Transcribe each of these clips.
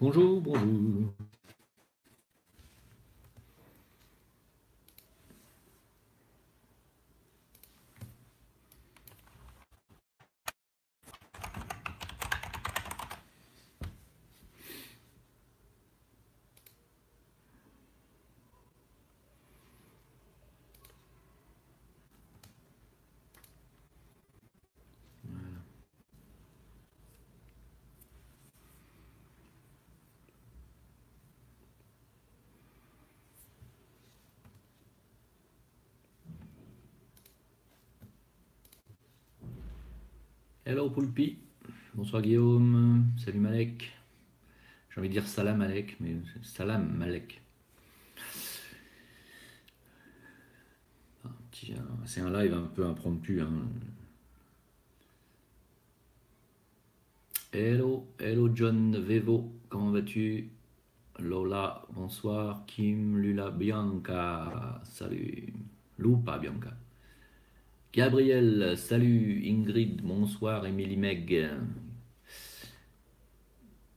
Bonjour, bonjour. Hello Poulpi. Bonsoir Guillaume. Salut Malek. J'ai envie de dire salam Malek, mais salam Malek. C'est un live un peu impromptu, hein. Hello John Vevo. Comment vas-tu? Lola, bonsoir. Kim, Lula, Bianca. Salut. Loupa Bianca. Gabriel, salut. Ingrid, bonsoir. Émilie Meg.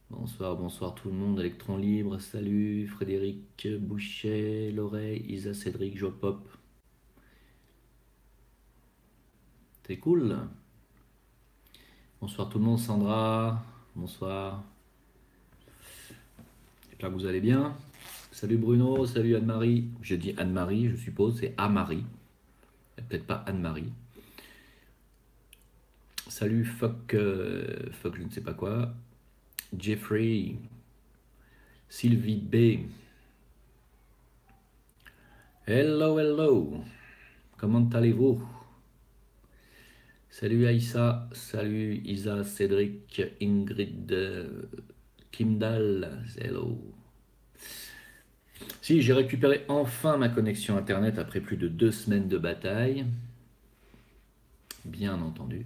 Bonsoir, bonsoir tout le monde. Electron Libre, salut. Frédéric Boucher, l'oreille, Isa, Cédric, Joe Pop. C'est cool. Bonsoir tout le monde. Sandra, bonsoir. J'espère que vous allez bien. Salut Bruno, salut Anne-Marie. Je dis Anne-Marie, je suppose, c'est Amarie. Peut-être pas Anne-Marie. Salut Fuck, Fuck, je ne sais pas quoi. Jeffrey, Sylvie B. Hello, hello. Comment allez-vous? Salut Aïssa, salut Isa, Cédric, Ingrid, Kimdal, hello. Si, j'ai récupéré enfin ma connexion internet après plus de 2 semaines de bataille. Bien entendu.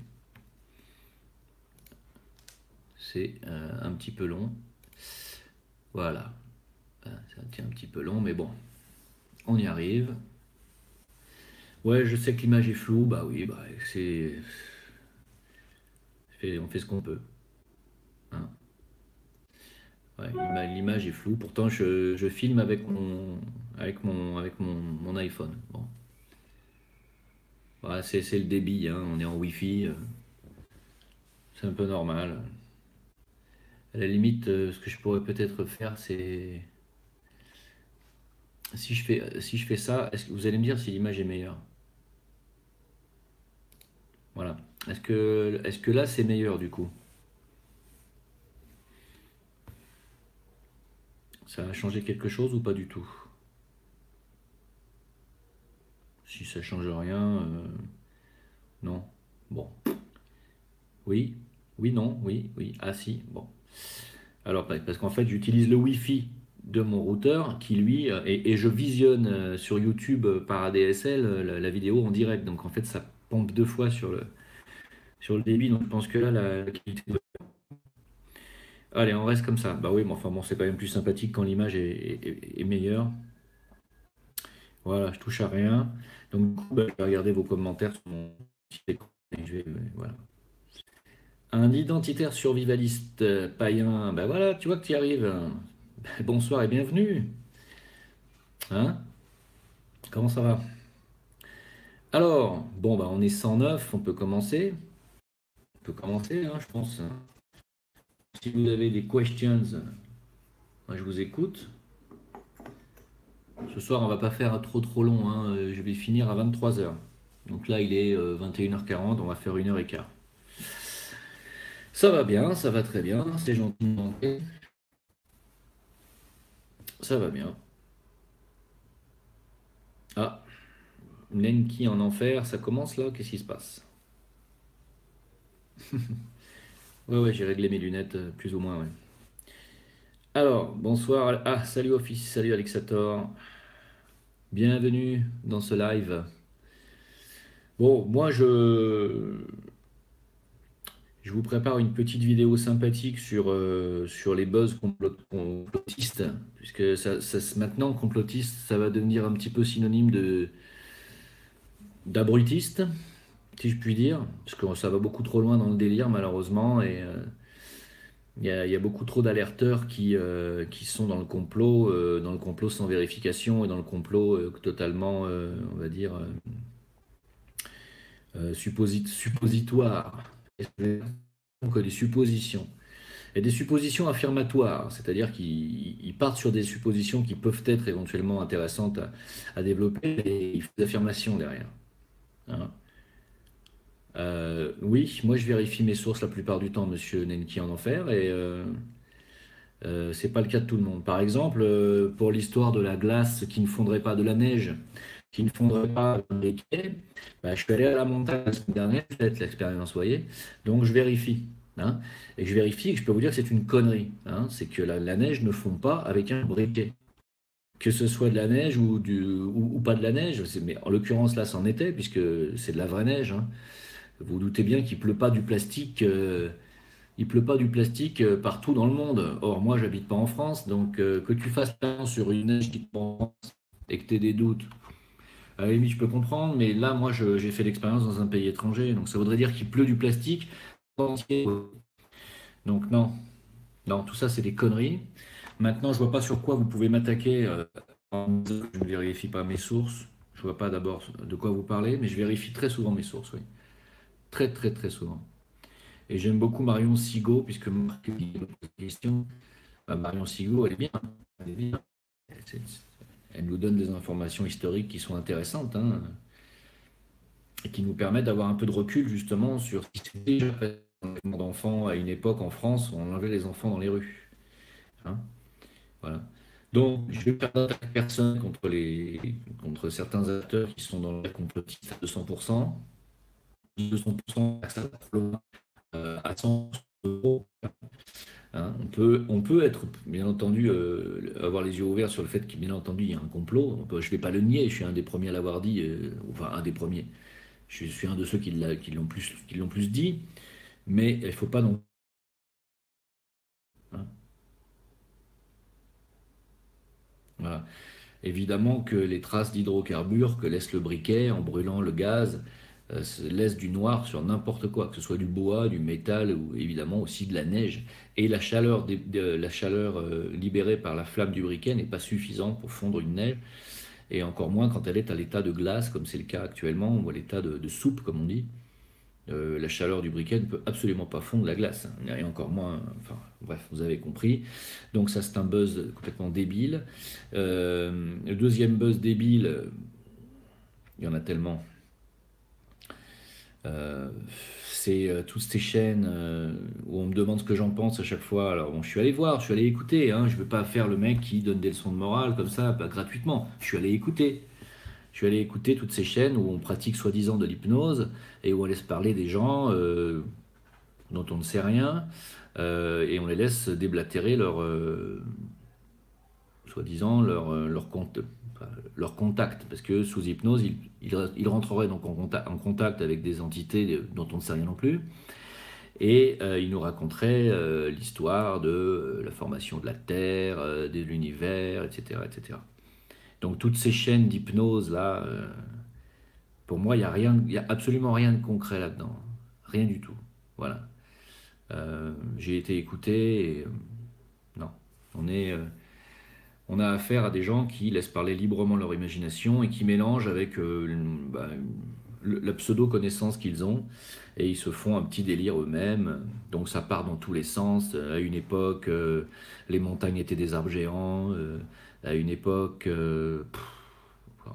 C'est un petit peu long. Voilà. C'est un petit peu long, mais bon. On y arrive. Ouais, je sais que l'image est floue. Bah oui, bah c'est... On fait ce qu'on peut. Hein. Ouais, l'image est floue. Pourtant, je filme avec mon iPhone. Bon. Voilà, c'est le débit, hein. On est en Wi-Fi. C'est un peu normal. À la limite, ce que je pourrais peut-être faire, c'est... Si je fais ça, est-ce que vous allez me dire si l'image est meilleure? Voilà. Est-ce que là, c'est meilleur du coup? Ça a changé quelque chose ou pas du tout? Si ça change rien, non. Bon. Oui, oui, non, oui, oui. Ah si, bon. Alors, parce qu'en fait, j'utilise le Wi-Fi de mon routeur qui, lui, et je visionne sur YouTube par ADSL la vidéo en direct. Donc, en fait, ça pompe 2 fois sur le débit. Donc, je pense que là, la qualité doit... Allez, on reste comme ça. Bah oui, mais enfin, bon, c'est quand même plus sympathique quand l'image est meilleure. Voilà, je touche à rien. Donc, du coup, bah, je vais regarder vos commentaires sur mon site écran et voilà. Un identitaire survivaliste païen, ben voilà, tu vois que tu y arrives. Bonsoir et bienvenue. Hein? Comment ça va? Alors, bon, bah, on est 109, on peut commencer. On peut commencer, hein, je pense. Si vous avez des questions, moi je vous écoute. Ce soir, on va pas faire trop long, hein. Je vais finir à 23h. Donc là, il est 21h40, on va faire 1h15. Ça va bien, ça va très bien, c'est gentiment fait. Ça va bien. Ah, Nenki en enfer, ça commence là? Qu'est-ce qui se passe? Ouais, ouais, j'ai réglé mes lunettes, plus ou moins, ouais. Alors, bonsoir. Ah, salut Office, salut Alexator. Bienvenue dans ce live. Bon, moi, je vous prépare une petite vidéo sympathique sur les buzz complotistes, puisque maintenant, complotiste, ça va devenir un petit peu synonyme d'abrutiste, si je puis dire, parce que ça va beaucoup trop loin dans le délire, malheureusement, et Il y a beaucoup trop d'alerteurs qui sont dans le complot sans vérification et dans le complot totalement, on va dire, suppositoire. Et c'est que des suppositions. Et des suppositions affirmatoires, c'est-à-dire qu'ils partent sur des suppositions qui peuvent être éventuellement intéressantes à développer, et ils font des affirmations derrière. Hein. Oui, moi je vérifie mes sources la plupart du temps, monsieur Nenki en enfer, et c'est pas le cas de tout le monde. Par exemple, pour l'histoire de la glace qui ne fondrait pas, de la neige qui ne fondrait pas dans les quais, bah, je suis allé à la montagne la semaine dernière, j'ai fait l'expérience, vous voyez, donc je vérifie. Hein, et je vérifie et je peux vous dire que c'est une connerie. Hein, c'est que la neige ne fond pas avec un briquet. Que ce soit de la neige ou pas de la neige, mais en l'occurrence là c'en était, puisque c'est de la vraie neige. Hein. Vous vous doutez bien qu'il pleut pas du plastique. Il pleut pas du plastique partout dans le monde. Or, moi, j'habite pas en France, donc que tu fasses plan sur une neige qui te prend et que tu aies des doutes, à la limite, je peux comprendre, mais là, moi, j'ai fait l'expérience dans un pays étranger, donc ça voudrait dire qu'il pleut du plastique entier. Donc non, non, tout ça, c'est des conneries. Maintenant, je vois pas sur quoi vous pouvez m'attaquer en me disant que je ne vérifie pas mes sources. Je vois pas d'abord de quoi vous parlez, mais je vérifie très souvent mes sources, oui. Très, très, très souvent. Et j'aime beaucoup Marion Sigaud, puisque Marc me pose des questions. Bah, Marion Sigaud, elle est bien. Elle est bien. C'est- Elle nous donne des informations historiques qui sont intéressantes, hein, et qui nous permettent d'avoir un peu de recul justement sur ce qui s'est déjà passé d'enfants à une époque en France où on enlevait les enfants dans les rues. Hein, voilà. Donc, je vais faire d'attaque personne contre certains acteurs qui sont dans le complotiste à 200%. 200%, ça va trop loin, à 100%. Hein. On peut être, bien entendu, avoir les yeux ouverts sur le fait qu'il bien entendu, il y a un complot. Je ne vais pas le nier, je suis un des premiers à l'avoir dit, enfin un des premiers. Je suis un de ceux qui l'ont plus dit, mais il ne faut pas non. Hein. Voilà. Évidemment que les traces d'hydrocarbures que laisse le briquet en brûlant le gaz laissent du noir sur n'importe quoi, que ce soit du bois, du métal ou évidemment aussi de la neige. Et la chaleur, la chaleur libérée par la flamme du briquet n'est pas suffisante pour fondre une neige, et encore moins quand elle est à l'état de glace, comme c'est le cas actuellement, ou à l'état de soupe, comme on dit. La chaleur du briquet ne peut absolument pas fondre la glace, hein, et encore moins, enfin bref, vous avez compris. Donc ça c'est un buzz complètement débile. Le deuxième buzz débile, il y en a tellement, euh, c'est toutes ces chaînes où on me demande ce que j'en pense à chaque fois. Alors bon, je suis allé voir, je suis allé écouter, hein, je ne veux pas faire le mec qui donne des leçons de morale comme ça, bah, gratuitement. Je suis allé écouter. Je suis allé écouter toutes ces chaînes où on pratique soi-disant de l'hypnose et où on laisse parler des gens dont on ne sait rien, et on les laisse déblatérer soi-disant enfin, leur contact, parce que sous hypnose, ils rentreraient donc en contact avec des entités dont on ne sait rien non plus, et ils nous raconteraient l'histoire de la formation de la Terre, de l'univers, etc., etc. Donc toutes ces chaînes d'hypnose là, pour moi, il y a rien, il y a absolument rien de concret là-dedans, rien du tout. Voilà. J'ai été écouté et non, on est, on a affaire à des gens qui laissent parler librement leur imagination et qui mélangent avec la pseudo-connaissance qu'ils ont, et ils se font un petit délire eux-mêmes. Donc ça part dans tous les sens. À une époque, les montagnes étaient des arbres géants. À une époque,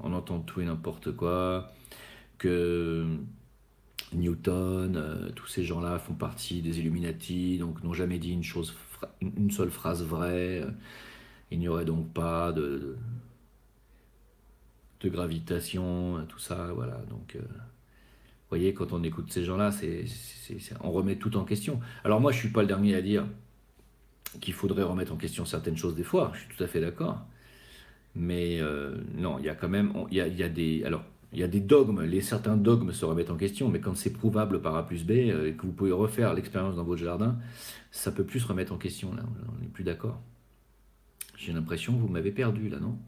on entend tout et n'importe quoi. Que Newton, tous ces gens-là font partie des Illuminati, donc n'ont jamais dit une seule phrase vraie. Il n'y aurait donc pas de gravitation, tout ça, voilà. Donc, vous voyez, quand on écoute ces gens-là, on remet tout en question. Alors moi, je suis pas le dernier à dire qu'il faudrait remettre en question certaines choses des fois. Je suis tout à fait d'accord. Mais non, il y a quand même, il y a des, alors, il y a des dogmes. Certains dogmes se remettent en question, mais quand c'est prouvable par A plus B, et que vous pouvez refaire l'expérience dans votre jardin, ça peut plus se remettre en question. Là, on n'est plus d'accord. J'ai l'impression que vous m'avez perdu là, non?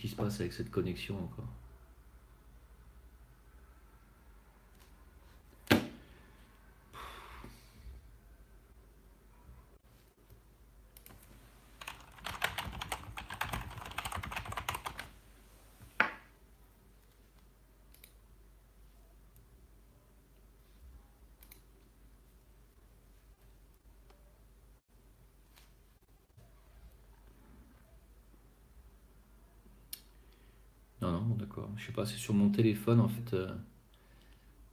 qui se passe avec cette connexion encore? Non, non, d'accord. Je sais pas, c'est sur mon téléphone en fait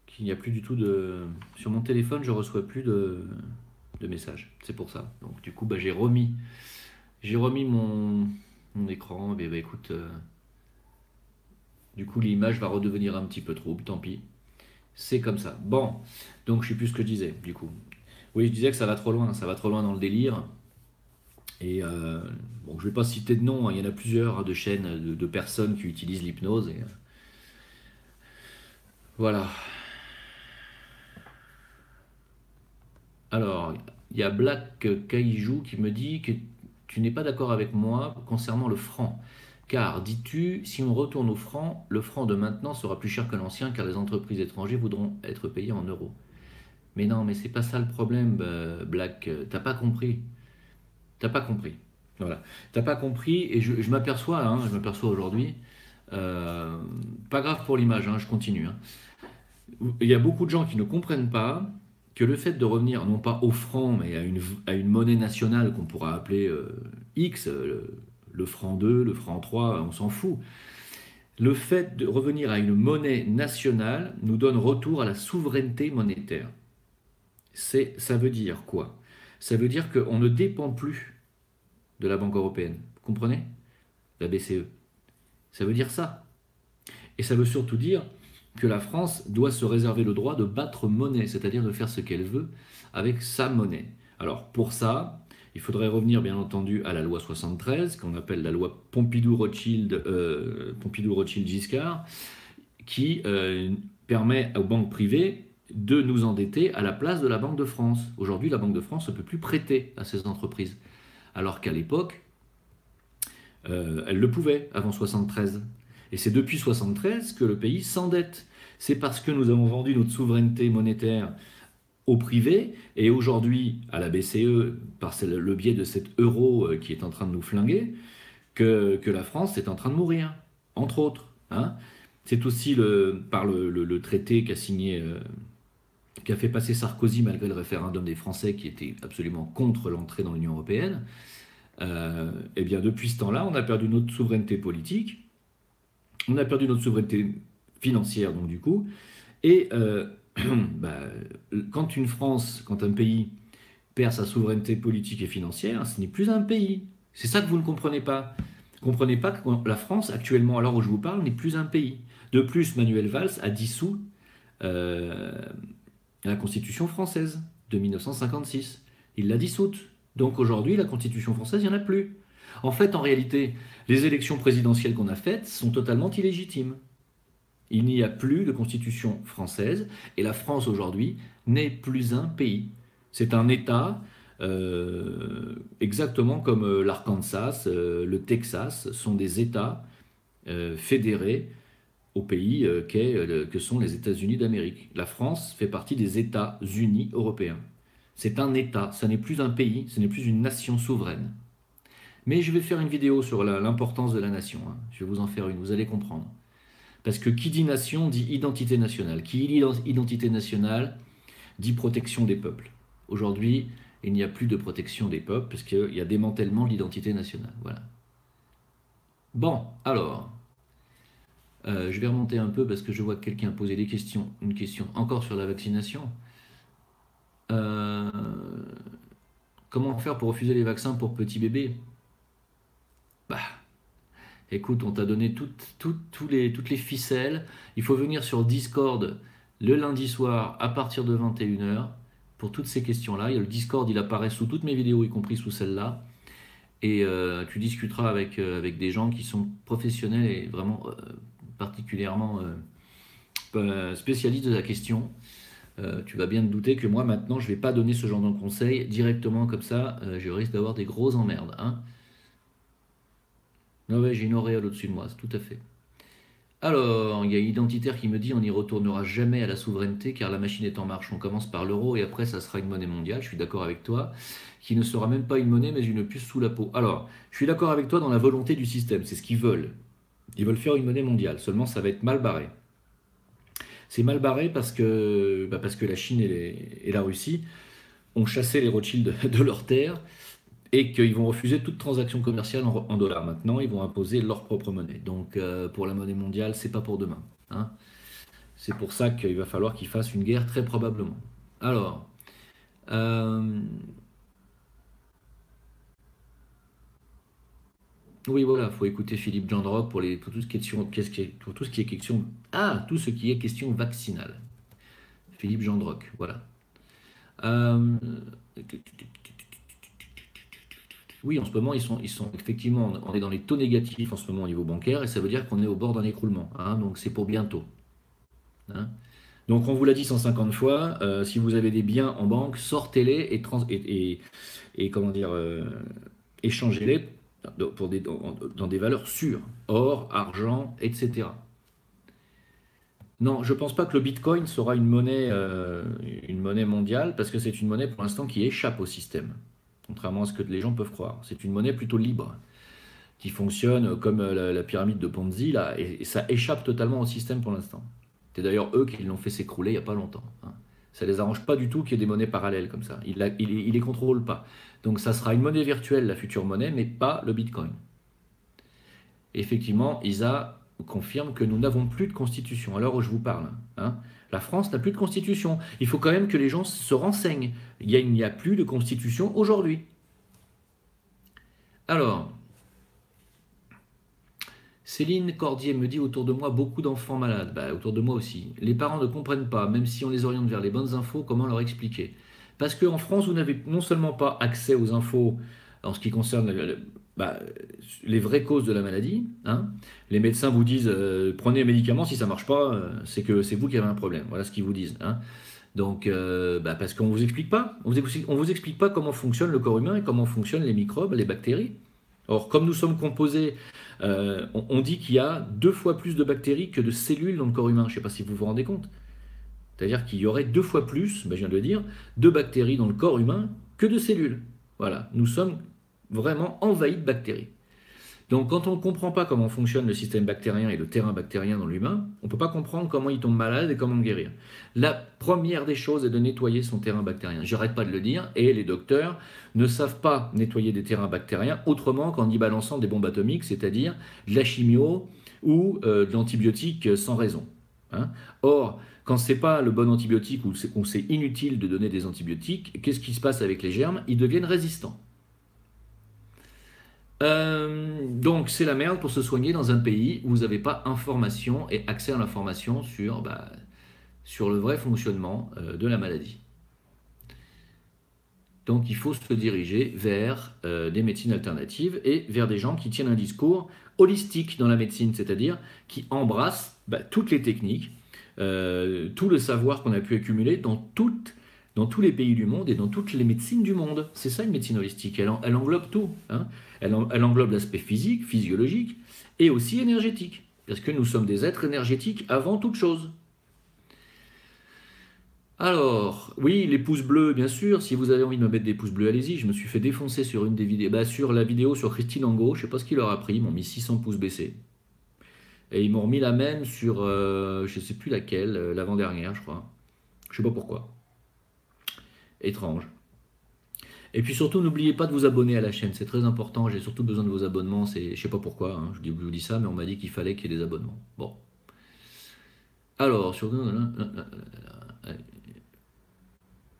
qu'il n'y a plus du tout de. Sur mon téléphone, je reçois plus de messages. C'est pour ça. Donc du coup, bah, j'ai remis mon écran. Et bah, écoute, du coup, l'image va redevenir un petit peu trouble. Tant pis. C'est comme ça. Bon, donc je sais plus ce que je disais. Du coup, oui, je disais que ça va trop loin. Ça va trop loin dans le délire. Et bon, je vais pas citer de nom, hein, il y en a plusieurs, hein, de chaînes de personnes qui utilisent l'hypnose. Et voilà. Alors, il y a Black Kaiju qui me dit que tu n'es pas d'accord avec moi concernant le franc. Car, dis-tu, si on retourne au franc, le franc de maintenant sera plus cher que l'ancien car les entreprises étrangères voudront être payées en euros. Mais non, mais c'est pas ça le problème, Black. T'as pas compris. T'as pas compris. Voilà. T'as pas compris et je m'aperçois, hein, je m'aperçois aujourd'hui. euh, Pas grave pour l'image, hein, je continue, hein. Il y a beaucoup de gens qui ne comprennent pas que le fait de revenir non pas au franc, mais à une monnaie nationale qu'on pourra appeler X, le franc 2, le franc 3, on s'en fout. Le fait de revenir à une monnaie nationale nous donne retour à la souveraineté monétaire. Ça veut dire quoi? Ça veut dire qu'on ne dépend plus de la Banque européenne. Vous comprenez? La BCE. Ça veut dire ça. Et ça veut surtout dire que la France doit se réserver le droit de battre monnaie, c'est-à-dire de faire ce qu'elle veut avec sa monnaie. Alors pour ça, il faudrait revenir bien entendu à la loi 73, qu'on appelle la loi Pompidou-Rothschild-Giscard, qui permet aux banques privées de nous endetter à la place de la Banque de France. Aujourd'hui, la Banque de France ne peut plus prêter à ces entreprises, alors qu'à l'époque, elle le pouvait avant 73. Et c'est depuis 73 que le pays s'endette. C'est parce que nous avons vendu notre souveraineté monétaire au privé et aujourd'hui à la BCE par le biais de cet euro qui est en train de nous flinguer que la France est en train de mourir, entre autres, hein. C'est aussi par le traité qu'a signé, qu'a fait passer Sarkozy malgré le référendum des Français qui était absolument contre l'entrée dans l'Union européenne. Et bien depuis ce temps-là, on a perdu notre souveraineté politique, on a perdu notre souveraineté financière, donc du coup, et bah, quand un pays perd sa souveraineté politique et financière, ce n'est plus un pays. C'est ça que vous ne comprenez pas. Vous ne comprenez pas que la France, actuellement, à l'heure où je vous parle, n'est plus un pays. De plus, Manuel Valls a dissous euh, la Constitution française de 1956. Il l'a dissoute. Donc aujourd'hui, la Constitution française, il n'y en a plus. En fait, en réalité, les élections présidentielles qu'on a faites sont totalement illégitimes. Il n'y a plus de constitution française et la France aujourd'hui n'est plus un pays. C'est un État, exactement comme l'Arkansas, le Texas, sont des États fédérés au pays que sont les États-Unis d'Amérique. La France fait partie des États-Unis européens. C'est un État, ça n'est plus un pays, ce n'est plus une nation souveraine. Mais je vais faire une vidéo sur l'importance de la nation, hein. Je vais vous en faire une, vous allez comprendre. Parce que qui dit nation dit identité nationale. Qui dit identité nationale dit protection des peuples. Aujourd'hui, il n'y a plus de protection des peuples parce qu'il y a démantèlement de l'identité nationale. Voilà. Bon, alors, je vais remonter un peu parce que je vois que quelqu'un a posé une question encore sur la vaccination. Euh, Comment faire pour refuser les vaccins pour petits bébés? Bah, écoute, on t'a donné toutes les ficelles. Il faut venir sur Discord le lundi soir à partir de 21h pour toutes ces questions-là. Le Discord, il apparaît sous toutes mes vidéos, y compris sous celle-là. Et tu discuteras avec des gens qui sont professionnels et vraiment particulièrement spécialistes de la question. Tu vas bien te douter que moi, maintenant, je ne vais pas donner ce genre de conseils directement comme ça. Je risque d'avoir des grosses emmerdes, hein. Non, ouais, j'ai une auréole au-dessus de moi, tout à fait. Alors, il y a Identitaire qui me dit on n'y retournera jamais à la souveraineté car la machine est en marche. On commence par l'euro et après ça sera une monnaie mondiale. Je suis d'accord avec toi, qui ne sera même pas une monnaie mais une puce sous la peau. Alors, je suis d'accord avec toi dans la volonté du système, c'est ce qu'ils veulent. Ils veulent faire une monnaie mondiale, seulement ça va être mal barré. C'est mal barré parce que la Chine et la Russie ont chassé les Rothschild de leurs terres et qu'ils vont refuser toute transaction commerciale en dollars. Maintenant, ils vont imposer leur propre monnaie. Donc, pour la monnaie mondiale, c'est pas pour demain, hein. C'est pour ça qu'il va falloir qu'ils fassent une guerre très probablement. Alors, euh, oui, voilà, faut écouter Philippe Gendrock pour tout ce qui est pour tout ce qui est question, tout ce qui est question vaccinale. Philippe Gendrock, voilà. Euh, Oui, en ce moment, ils sont effectivement, on est dans les taux négatifs en ce moment au niveau bancaire, et ça veut dire qu'on est au bord d'un écroulement, hein, donc c'est pour bientôt, hein. Donc on vous l'a dit 150 fois, si vous avez des biens en banque, sortez-les et comment dire, échangez-les dans des valeurs sûres, or, argent, etc. Non, je ne pense pas que le Bitcoin sera une monnaie mondiale, parce que c'est une monnaie pour l'instant qui échappe au système, contrairement à ce que les gens peuvent croire. C'est une monnaie plutôt libre, qui fonctionne comme la pyramide de Ponzi, là, et ça échappe totalement au système pour l'instant. C'est d'ailleurs eux qui l'ont fait s'écrouler il n'y a pas longtemps, hein. Ça les arrange pas du tout qu'il y ait des monnaies parallèles comme ça. Ils les contrôlent pas. Donc ça sera une monnaie virtuelle, la future monnaie, mais pas le Bitcoin. Effectivement, ISA confirme que nous n'avons plus de constitution, à l'heure où je vous parle, hein. La France n'a plus de constitution. Il faut quand même que les gens se renseignent. Il n'y a plus de constitution aujourd'hui. Alors, Céline Cordier me dit autour de moi beaucoup d'enfants malades. Bah, autour de moi aussi. Les parents ne comprennent pas, même si on les oriente vers les bonnes infos, comment leur expliquer? Parce qu'en France, vous n'avez non seulement pas accès aux infos en ce qui concerne bah, les vraies causes de la maladie, hein. Les médecins vous disent prenez un médicament, si ça ne marche pas, c'est que c'est vous qui avez un problème. Voilà ce qu'ils vous disent, hein. Donc, parce qu'on ne vous explique pas. On vous explique pas comment fonctionne le corps humain et comment fonctionnent les microbes, les bactéries. Or, comme nous sommes composés, on dit qu'il y a 2 fois plus de bactéries que de cellules dans le corps humain. Je ne sais pas si vous vous rendez compte. C'est-à-dire qu'il y aurait 2 fois plus, je viens de le dire, de bactéries dans le corps humain que de cellules. Voilà, nous sommes vraiment envahis de bactéries. Donc quand on ne comprend pas comment fonctionne le système bactérien et le terrain bactérien dans l'humain, on ne peut pas comprendre comment il tombe malade et comment guérir. La première des choses est de nettoyer son terrain bactérien. J'arrête pas de le dire, et les docteurs ne savent pas nettoyer des terrains bactériens autrement qu'en y balançant des bombes atomiques, c'est-à-dire de la chimio ou de l'antibiotique sans raison, hein. Or, quand c'est pas le bon antibiotique ou c'est inutile de donner des antibiotiques, qu'est-ce qui se passe avec les germes? Ils deviennent résistants. Donc c'est la merde pour se soigner dans un pays où vous n'avez pas information et accès à l'information sur le vrai fonctionnement de la maladie. Donc il faut se diriger vers des médecines alternatives et vers des gens qui tiennent un discours holistique dans la médecine, c'est-à-dire qui embrassent toutes les techniques, tout le savoir qu'on a pu accumuler dans tous les pays du monde et dans toutes les médecines du monde. C'est ça une médecine holistique, elle englobe tout, hein. Elle englobe l'aspect physique, physiologique et aussi énergétique, parce que nous sommes des êtres énergétiques avant toute chose. Alors, oui, les pouces bleus, bien sûr. Si vous avez envie de me mettre des pouces bleus, allez-y. Je me suis fait défoncer sur une des vidéos, sur la vidéo sur Christine Angot. Je sais pas ce qu'il leur a pris. Ils m'ont mis 600 pouces baissés. Et ils m'ont remis la même sur, je sais plus laquelle, l'avant-dernière, je crois. Je sais pas pourquoi. Étrange. Et puis surtout, n'oubliez pas de vous abonner à la chaîne. C'est très important. J'ai surtout besoin de vos abonnements. Je sais pas pourquoi, hein. Je vous dis ça, mais on m'a dit qu'il fallait qu'il y ait des abonnements. Bon. Alors, sur...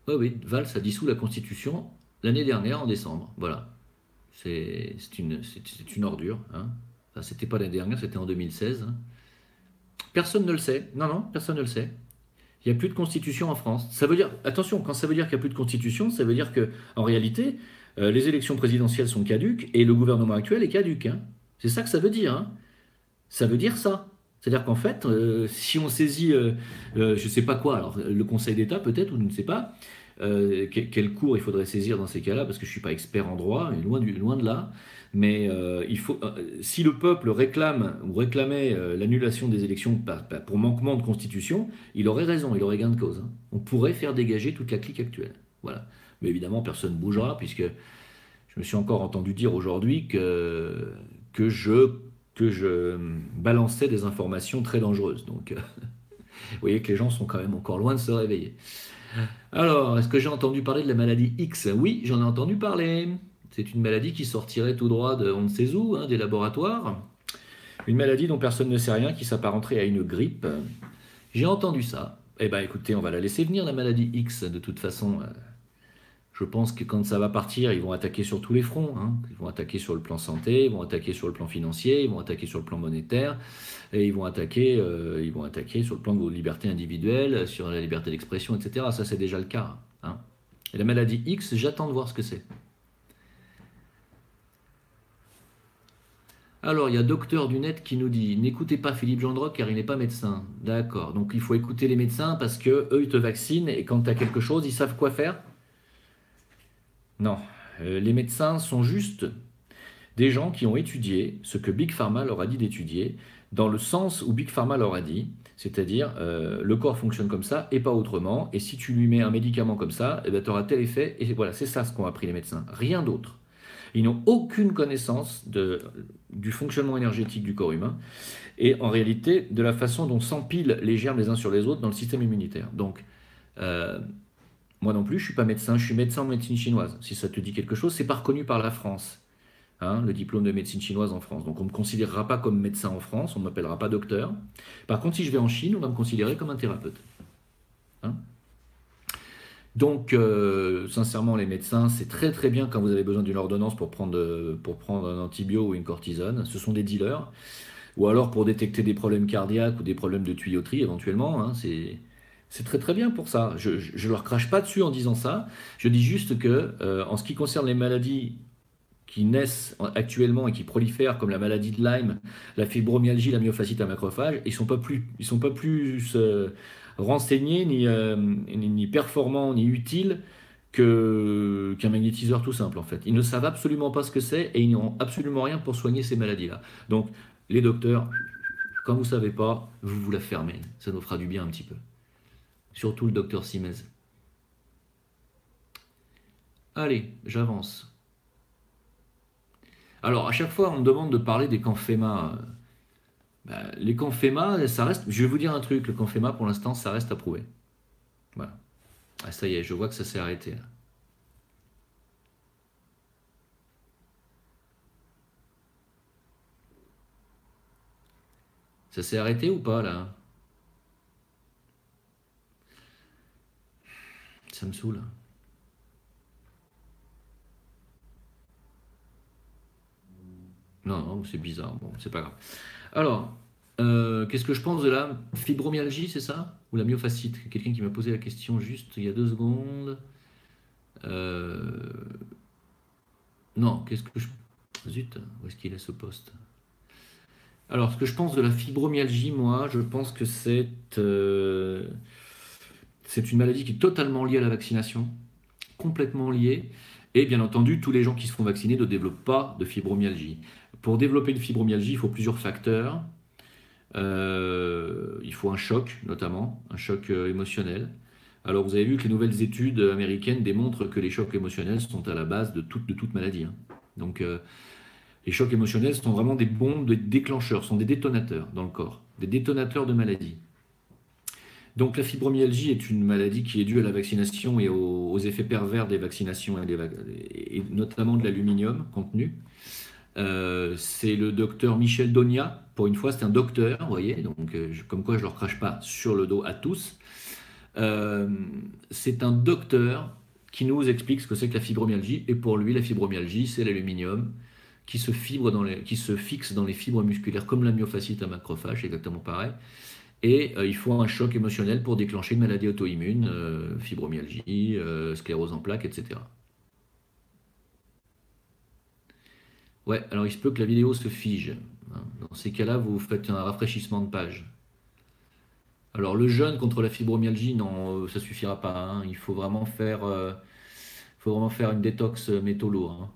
Oui, oui, Valls a dissous la Constitution l'année dernière, en décembre. Voilà. C'est une ordure, hein. Enfin, c'était pas l'année dernière, c'était en 2016, hein. Personne ne le sait. Non, non, personne ne le sait. Il n'y a plus de constitution en France. Ça veut dire, attention, quand ça veut dire qu'il n'y a plus de constitution, ça veut dire que, en réalité, les élections présidentielles sont caduques et le gouvernement actuel est caduque, hein. C'est ça que ça veut dire, hein. Ça veut dire ça. C'est-à-dire qu'en fait, si on saisit, je ne sais pas quoi, alors le Conseil d'État peut-être, ou je ne sais pas, quel cours il faudrait saisir dans ces cas-là, parce que je ne suis pas expert en droit, et loin de là. Mais si le peuple réclame ou réclamait l'annulation des élections pour manquement de constitution, il aurait raison, il aurait gain de cause, hein. On pourrait faire dégager toute la clique actuelle. Voilà. Mais évidemment, personne ne bougera, puisque je me suis encore entendu dire aujourd'hui que je balançais des informations très dangereuses. Donc, vous voyez que les gens sont quand même encore loin de se réveiller. Alors, est-ce que j'ai entendu parler de la maladie X? Oui, j'en ai entendu parler. C'est une maladie qui sortirait tout droit de on ne sait où, hein, des laboratoires. Une maladie dont personne ne sait rien, qui s'apparenterait à une grippe. J'ai entendu ça. Eh bien, écoutez, on va la laisser venir, la maladie X. De toute façon, je pense que quand ça va partir, ils vont attaquer sur tous les fronts, hein. Ils vont attaquer sur le plan santé, ils vont attaquer sur le plan financier, ils vont attaquer sur le plan monétaire, et ils vont attaquer sur le plan de vos libertés individuelles, sur la liberté d'expression, etc. Ça, c'est déjà le cas, hein. Et la maladie X, j'attends de voir ce que c'est. Alors, il y a Docteur du Net qui nous dit: n'écoutez pas Philippe Gendroc car il n'est pas médecin. D'accord, donc il faut écouter les médecins parce que eux ils te vaccinent et quand tu as quelque chose, ils savent quoi faire? Non, les médecins sont juste des gens qui ont étudié ce que Big Pharma leur a dit d'étudier, dans le sens où Big Pharma leur a dit, c'est-à-dire le corps fonctionne comme ça et pas autrement, et si tu lui mets un médicament comme ça, eh ben, tu auras tel effet, et voilà, c'est ça ce qu'ont appris les médecins, rien d'autre. Ils n'ont aucune connaissance du fonctionnement énergétique du corps humain, et en réalité de la façon dont s'empilent les germes les uns sur les autres dans le système immunitaire. Donc, euh, moi non plus, je ne suis pas médecin, je suis médecin en médecine chinoise. Si ça te dit quelque chose, c'est pas reconnu par la France, hein, le diplôme de médecine chinoise en France. Donc on ne me considérera pas comme médecin en France, on ne m'appellera pas docteur. Par contre, si je vais en Chine, on va me considérer comme un thérapeute, hein. Donc, sincèrement, les médecins, c'est très très bien quand vous avez besoin d'une ordonnance pour prendre un antibio ou une cortisone. Ce sont des dealers. Ou alors pour détecter des problèmes cardiaques ou des problèmes de tuyauterie éventuellement, hein, c'est très très bien pour ça. Je ne leur crache pas dessus en disant ça. Je dis juste que, en ce qui concerne les maladies qui naissent actuellement et qui prolifèrent, comme la maladie de Lyme, la fibromyalgie, la myofasciite à macrophage, ils sont pas plus renseignés, ni performants, ni utiles qu'un magnétiseur tout simple en fait. Ils ne savent absolument pas ce que c'est et ils n'ont absolument rien pour soigner ces maladies-là. Donc, les docteurs, quand vous ne savez pas, vous la fermez. Ça nous fera du bien un petit peu. Surtout le docteur Simez. Allez, j'avance. Alors, à chaque fois, on me demande de parler des camps FEMA. Les camps FEMA, ça reste. Je vais vous dire un truc, le camp FEMA, pour l'instant, ça reste approuvé. Voilà. Ah, ça y est, je vois que ça s'est arrêté là. Ça s'est arrêté ou pas là? Ça me saoule. Non, non, c'est bizarre. Bon, c'est pas grave. Alors, qu'est-ce que je pense de la fibromyalgie, c'est ça? Ou la myofasciite? Quelqu'un qui m'a posé la question juste il y a 2 secondes. Euh, Non, qu'est-ce que je... Zut, où est-ce qu'il est ce poste? Alors, ce que je pense de la fibromyalgie, moi, je pense que c'est une maladie qui est totalement liée à la vaccination, complètement liée. Et bien entendu, tous les gens qui se font vacciner ne développent pas de fibromyalgie. Pour développer une fibromyalgie, il faut plusieurs facteurs. Il faut un choc, notamment, un choc émotionnel. Alors, vous avez vu que les nouvelles études américaines démontrent que les chocs émotionnels sont à la base de toute maladie, hein. Donc, les chocs émotionnels sont vraiment des bombes, des déclencheurs, sont des détonateurs dans le corps, des détonateurs de maladie. Donc la fibromyalgie est une maladie qui est due à la vaccination et aux effets pervers des vaccinations et notamment de l'aluminium contenu. C'est le docteur Michel Donia, pour une fois c'est un docteur, vous voyez, donc comme quoi je ne leur crache pas sur le dos à tous. C'est un docteur qui nous explique ce que c'est que la fibromyalgie, et pour lui la fibromyalgie c'est l'aluminium qui se fixe dans les fibres musculaires comme la myofasciite à macrophage, c'est exactement pareil. Et il faut un choc émotionnel pour déclencher une maladie auto-immune, fibromyalgie, sclérose en plaques, etc. Ouais, alors il se peut que la vidéo se fige, hein. Dans ces cas-là, vous faites un rafraîchissement de page. Alors le jeûne contre la fibromyalgie, non, ça suffira pas, hein. Il faut vraiment faire une détox métaux lourds, hein.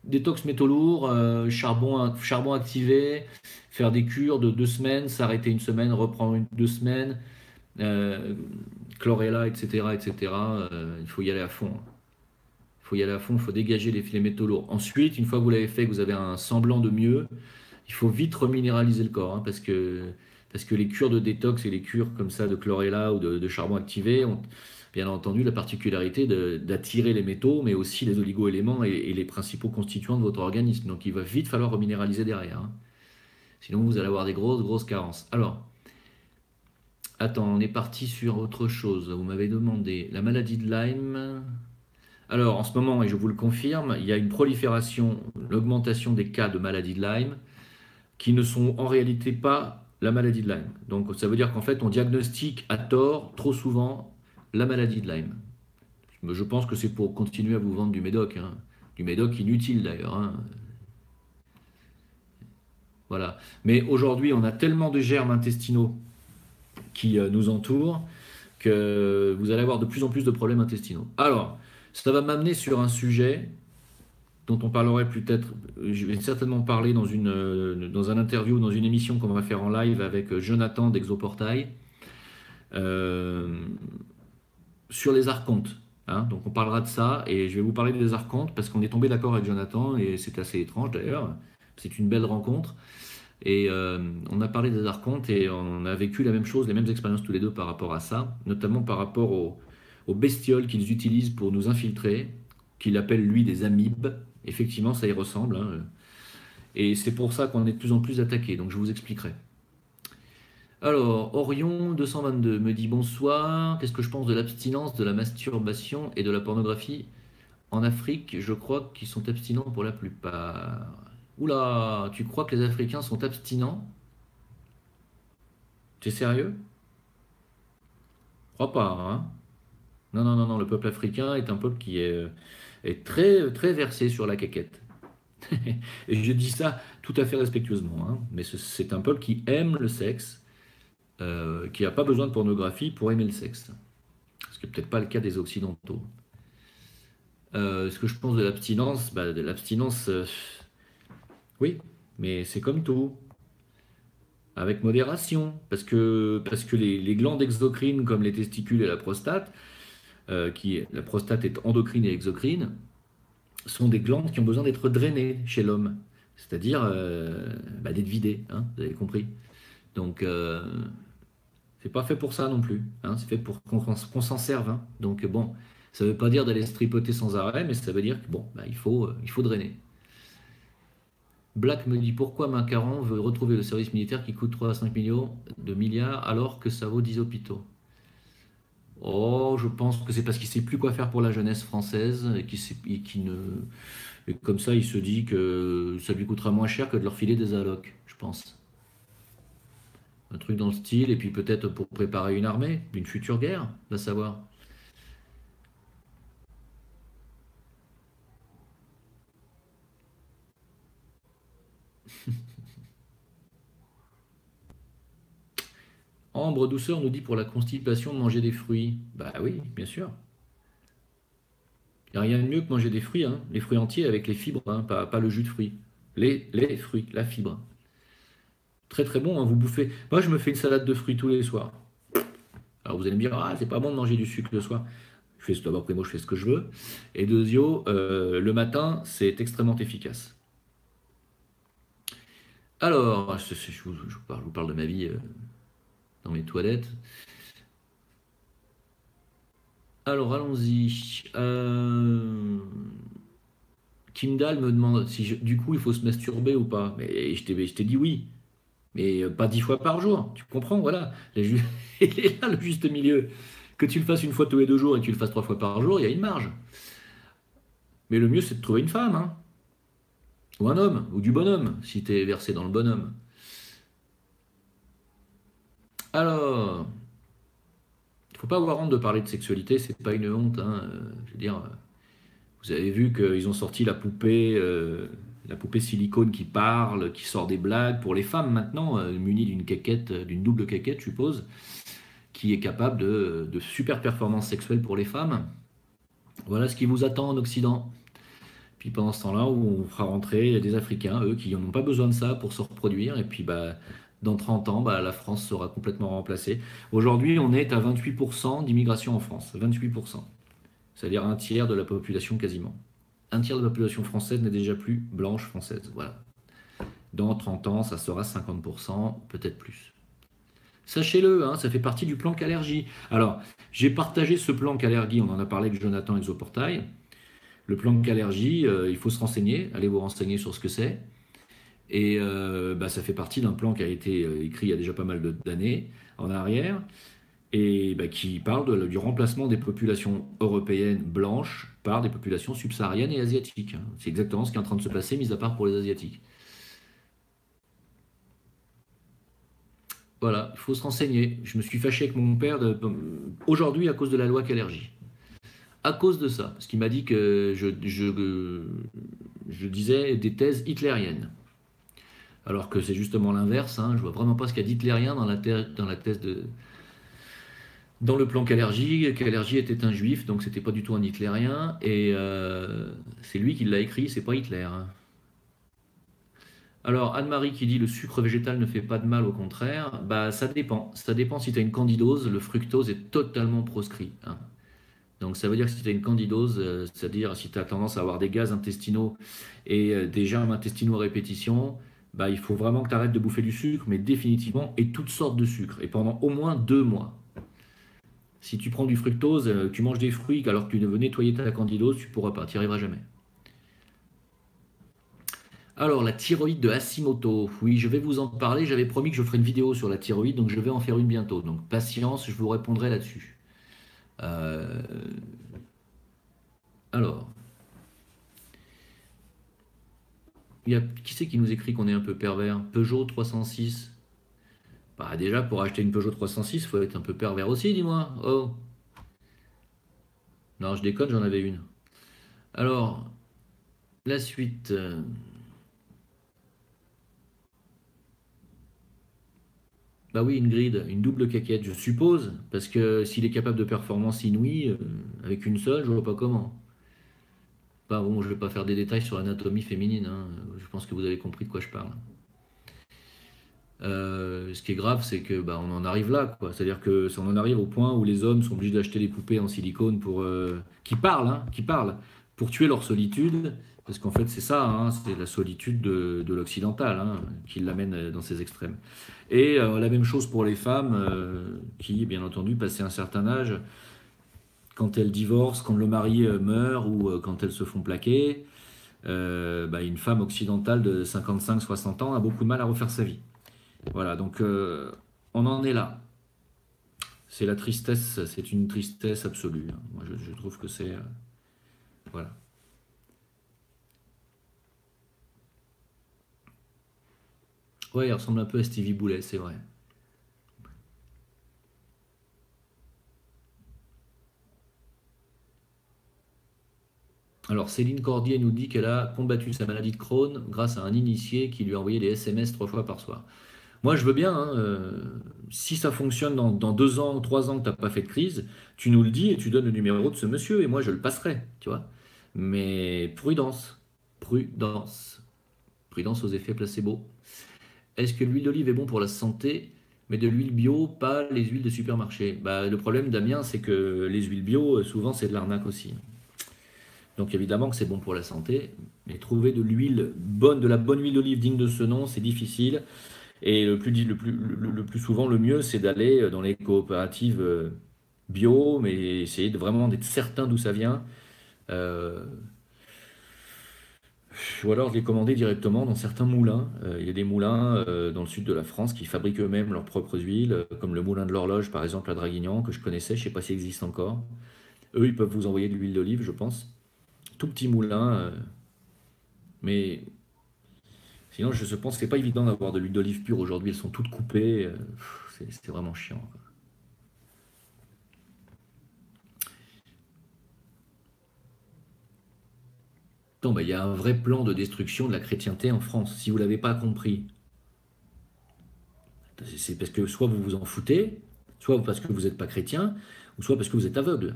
Détox métaux lourds, charbon activé, faire des cures de 2 semaines, s'arrêter une semaine, reprendre 2 semaines, euh, chlorella, etc., etc. Il faut y aller à fond, hein. Il faut y aller à fond, il faut dégager les métaux lourds. Ensuite, une fois que vous l'avez fait, que vous avez un semblant de mieux, il faut vite reminéraliser le corps, hein, parce que les cures de détox et les cures comme ça de chlorella ou de charbon activé ont bien entendu la particularité d'attirer les métaux, mais aussi les oligo-éléments et les principaux constituants de votre organisme. Donc il va vite falloir reminéraliser derrière, hein. Sinon vous allez avoir des grosses, grosses carences. Alors, attends, on est parti sur autre chose. Vous m'avez demandé la maladie de Lyme. Alors, en ce moment, et je vous le confirme, il y a une prolifération, une augmentation des cas de maladie de Lyme qui ne sont en réalité pas la maladie de Lyme. Donc ça veut dire qu'en fait on diagnostique à tort trop souvent la maladie de Lyme. Mais je pense que c'est pour continuer à vous vendre du médoc, hein. Du médoc inutile d'ailleurs, hein. Voilà. Mais aujourd'hui on a tellement de germes intestinaux qui nous entourent que vous allez avoir de plus en plus de problèmes intestinaux. Alors, ça va m'amener sur un sujet dont on parlerait peut-être, je vais certainement parler dans un interview, dans une émission qu'on va faire en live avec Jonathan d'Exoportail, euh, sur les archontes, hein. Donc on parlera de ça et je vais vous parler des archontes parce qu'on est tombé d'accord avec Jonathan et c'est assez étrange d'ailleurs. C'est une belle rencontre et on a parlé des archontes et on a vécu la même chose, les mêmes expériences tous les deux par rapport à ça, notamment par rapport aux bestioles qu'ils utilisent pour nous infiltrer, qu'il appelle lui des amibes. Effectivement, ça y ressemble, hein. Et c'est pour ça qu'on est de plus en plus attaqué. Donc je vous expliquerai. Alors, Orion 222 me dit bonsoir. Qu'est-ce que je pense de l'abstinence, de la masturbation et de la pornographie en Afrique? Je crois qu'ils sont abstinents pour la plupart. Oula, tu crois que les Africains sont abstinents? Tu es sérieux? Je crois pas, hein? Non, non, non, non. Le peuple africain est un peuple qui est très, très versé sur la quéquette. Et je dis ça tout à fait respectueusement, hein. Mais c'est un peuple qui aime le sexe, qui n'a pas besoin de pornographie pour aimer le sexe. Ce qui n'est peut-être pas le cas des Occidentaux. Ce que je pense de l'abstinence, bah, de l'abstinence, oui, mais c'est comme tout, avec modération, parce que les glandes exocrines comme les testicules et la prostate, la prostate est endocrine et exocrine, sont des glandes qui ont besoin d'être drainées chez l'homme, c'est-à-dire bah, d'être vidées, hein, vous avez compris. Donc c'est pas fait pour ça non plus, hein, c'est fait pour qu'on s'en serve, hein. Donc bon, ça veut pas dire d'aller se tripoter sans arrêt, mais ça veut dire que bon, bah, il faut drainer. Black me dit pourquoi Macaron veut retrouver le service militaire qui coûte 3 à 5 millions de milliards alors que ça vaut 10 hôpitaux. Oh, je pense que c'est parce qu'il ne sait plus quoi faire pour la jeunesse française et qui ne, et comme ça il se dit que ça lui coûtera moins cher que de leur filer des allocs, je pense. Un truc dans le style, et puis peut-être pour préparer une armée, d'une future guerre, va savoir. Ambre Douceur nous dit pour la constipation de manger des fruits. Bah oui, bien sûr. Il n'y a rien de mieux que manger des fruits, hein. Les fruits entiers avec les fibres, hein, pas le jus de fruits. Les fruits, la fibre. Très très bon, hein, vous bouffez. Moi, je me fais une salade de fruits tous les soirs. Alors vous allez me dire, ah, c'est pas bon de manger du sucre le soir. D'abord, après moi, je fais ce que je veux. Et deuxio, le matin, c'est extrêmement efficace. Alors, je vous parle de ma vie dans mes toilettes. Alors, allons-y. Kim Dahl me demande si du coup il faut se masturber ou pas. Mais je t'ai dit oui. Mais pas 10 fois par jour. Tu comprends, voilà. Il est là le juste milieu. Que tu le fasses une fois tous les 2 jours et que tu le fasses 3 fois par jour, il y a une marge. Mais le mieux, c'est de trouver une femme, hein. Ou un homme, ou du bonhomme, si tu es versé dans le bonhomme. Alors, il ne faut pas avoir honte de parler de sexualité, c'est pas une honte, hein. Je veux dire, vous avez vu qu'ils ont sorti la poupée, la poupée silicone qui parle, qui sort des blagues pour les femmes maintenant, munie d'une caquette, d'une double caquette, je suppose, qui est capable de super performances sexuelles pour les femmes. Voilà ce qui vous attend en Occident. Puis pendant ce temps-là, on fera rentrer des Africains, eux, qui n'ont pas besoin de ça pour se reproduire. Et puis bah, dans 30 ans, bah, la France sera complètement remplacée. Aujourd'hui, on est à 28% d'immigration en France. 28%. C'est-à-dire un tiers de la population quasiment. Un tiers de la population française n'est déjà plus blanche française. Voilà. Dans 30 ans, ça sera 50%, peut-être plus. Sachez-le, hein, ça fait partie du plan Calergie. Alors, j'ai partagé ce plan Calergie, on en a parlé avec Jonathan Exoportail. Le plan Calergie, il faut se renseigner, allez vous renseigner sur ce que c'est. Et bah, ça fait partie d'un plan qui a été écrit il y a déjà pas mal d'années en arrière, et bah, qui parle du remplacement des populations européennes blanches par des populations subsahariennes et asiatiques. C'est exactement ce qui est en train de se passer, mis à part pour les Asiatiques. Voilà, il faut se renseigner. Je me suis fâché avec mon père aujourd'hui à cause de la loi Calergie. À cause de ça, parce qu'il m'a dit que je disais des thèses hitlériennes. Alors que c'est justement l'inverse, hein. Je vois vraiment pas ce qu'il y a d'hitlérien dans la thèse dans le plan Calergie. Calergie était un juif, donc c'était pas du tout un hitlérien, et c'est lui qui l'a écrit, c'est pas Hitler, hein. Alors, Anne-Marie qui dit le sucre végétal ne fait pas de mal, au contraire, bah ça dépend. Ça dépend si tu as une candidose, le fructose est totalement proscrit, hein. Donc ça veut dire que si tu as une candidose, c'est-à-dire si tu as tendance à avoir des gaz intestinaux et des germes intestinaux à répétition, bah, il faut vraiment que tu arrêtes de bouffer du sucre, mais définitivement, et toutes sortes de sucre, et pendant au moins 2 mois. Si tu prends du fructose, tu manges des fruits alors que tu veux nettoyer ta candidose, tu ne pourras pas, tu n'y arriveras jamais. Alors, la thyroïde de Hashimoto, oui, je vais vous en parler, j'avais promis que je ferais une vidéo sur la thyroïde, donc je vais en faire une bientôt, donc patience, je vous répondrai là-dessus. Euh, Alors, qui c'est qui nous écrit qu'on est un peu pervers? Peugeot 306. Bah déjà, pour acheter une Peugeot 306, il faut être un peu pervers aussi, dis-moi. Oh. Non, je déconne, j'en avais une. Alors, la suite. Bah oui, une grid, une double caquette, je suppose, parce que s'il est capable de performances inouïes, avec une seule, je vois pas comment. Bah bon, je vais pas faire des détails sur l'anatomie féminine, hein. Je pense que vous avez compris de quoi je parle. Ce qui est grave, c'est que bah, on en arrive là, quoi. C'est-à-dire que si on en arrive au point où les hommes sont obligés d'acheter des poupées en silicone pour qui parlent, hein, qui parlent, pour tuer leur solitude, parce qu'en fait c'est ça, hein, c'est la solitude de l'occidental, hein, qui l'amène dans ces extrêmes. Et la même chose pour les femmes qui, bien entendu, passé un certain âge, quand elles divorcent, quand le mari meurt ou quand elles se font plaquer, bah, une femme occidentale de 55-60 ans a beaucoup de mal à refaire sa vie. Voilà, donc on en est là. C'est la tristesse, c'est une tristesse absolue, hein. Moi, je trouve que c'est... voilà. Ouais, il ressemble un peu à Stevie Boulet, c'est vrai. Alors, Céline Cordier nous dit qu'elle a combattu sa maladie de Crohn grâce à un initié qui lui a envoyé des SMS 3 fois par soir. Moi, je veux bien, hein, si ça fonctionne dans 2 ans ou 3 ans que tu n'as pas fait de crise, tu nous le dis et tu donnes le numéro de ce monsieur et moi, je le passerai, tu vois. Mais prudence, prudence, prudence aux effets placebo. Est-ce que l'huile d'olive est bon pour la santé, mais de l'huile bio, pas les huiles de supermarché? Bah, le problème, Damien, c'est que les huiles bio, souvent, c'est de l'arnaque aussi. Donc évidemment que c'est bon pour la santé, mais trouver de l'huile bonne, de la bonne huile d'olive digne de ce nom, c'est difficile. Et le plus souvent, le mieux, c'est d'aller dans les coopératives bio, mais essayer de vraiment d'être certain d'où ça vient. Euh, ou alors de les commander directement dans certains moulins. Il y a des moulins dans le sud de la France qui fabriquent eux-mêmes leurs propres huiles, comme le moulin de l'horloge, par exemple, à Draguignan, que je connaissais, je ne sais pas s'il existe encore. Eux, ils peuvent vous envoyer de l'huile d'olive, je pense. Tout petit moulin, mais sinon, je pense que c'est pas évident d'avoir de l'huile d'olive pure aujourd'hui. Elles sont toutes coupées. C'est vraiment chiant, quoi. Non, bah, il y a un vrai plan de destruction de la chrétienté en France. Si vous ne l'avez pas compris, c'est parce que soit vous vous en foutez, soit parce que vous n'êtes pas chrétien, ou soit parce que vous êtes aveugle.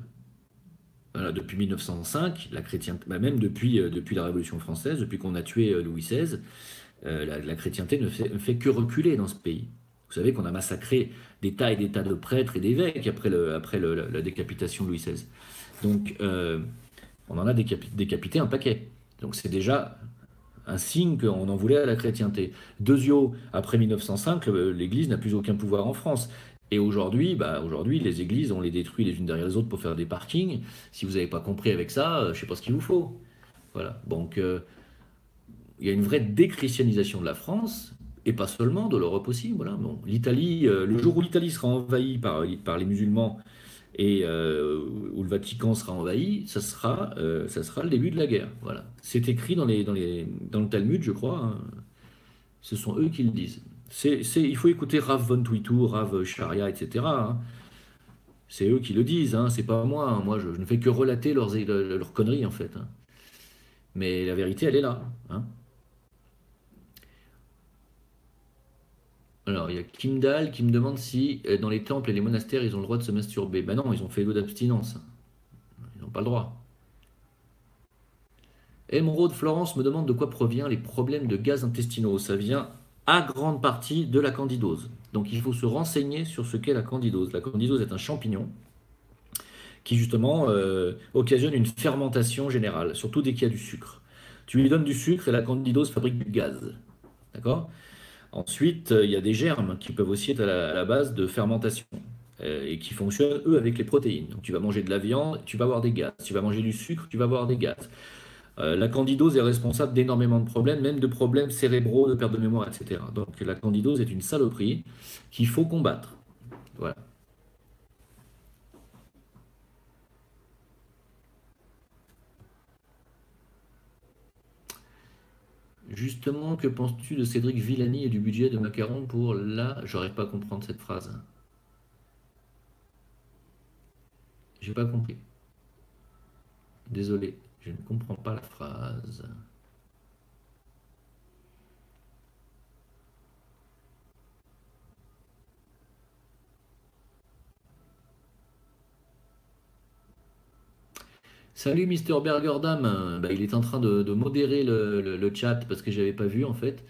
Voilà, depuis 1905, la chrétienté, bah, même depuis la Révolution française, depuis qu'on a tué Louis XVI, la chrétienté ne fait que reculer dans ce pays. Vous savez qu'on a massacré des tas et des tas de prêtres et d'évêques après la décapitation de Louis XVI. Donc, on en a décapité un paquet. Donc, c'est déjà un signe qu'on en voulait à la chrétienté. Deuxièmement, après 1905, l'Église n'a plus aucun pouvoir en France. Et aujourd'hui, aujourd'hui, les églises, on les détruit les unes derrière les autres pour faire des parkings. Si vous n'avez pas compris avec ça, je ne sais pas ce qu'il vous faut. Voilà. Donc, il y a une vraie déchristianisation de la France, et pas seulement, de l'Europe aussi. Voilà. Bon, l'Italie, le jour où l'Italie sera envahie par les musulmans et où le Vatican sera envahi, ça sera le début de la guerre. Voilà. C'est écrit dans le Talmud, je crois, hein. Ce sont eux qui le disent. Il faut écouter Rav von Twitou, Rav Sharia, etc., hein. C'est eux qui le disent, hein, c'est pas moi, hein. Moi, je ne fais que relater leurs conneries, en fait, hein. Mais la vérité, elle est là, hein. Alors, il y a Kimdal qui me demande si dans les temples et les monastères, ils ont le droit de se masturber. Ben non, ils ont fait l'eau d'abstinence. Ils n'ont pas le droit. Emeraude Florence me demande de quoi provient les problèmes de gaz intestinaux. Ça vient à grande partie de la candidose. Donc il faut se renseigner sur ce qu'est la candidose. La candidose est un champignon qui justement occasionne une fermentation générale, surtout dès qu'il y a du sucre. Tu lui donnes du sucre et la candidose fabrique du gaz. D'accord? Ensuite, il y a des germes qui peuvent aussi être à la base de fermentation et qui fonctionnent, eux, avec les protéines. Donc tu vas manger de la viande, tu vas avoir des gaz. Tu vas manger du sucre, tu vas avoir des gaz. La candidose est responsable d'énormément de problèmes, même de problèmes cérébraux, de perte de mémoire, etc. Donc la candidose est une saloperie qu'il faut combattre. Voilà. Justement, que penses-tu de Cédric Villani et du budget de Macaron pour la... J'arrive pas à comprendre cette phrase. J'ai pas compris. Désolé, je ne comprends pas la phrase. Salut Mister Burgerdam. Bah, il est en train de modérer le chat parce que j'avais pas vu en fait.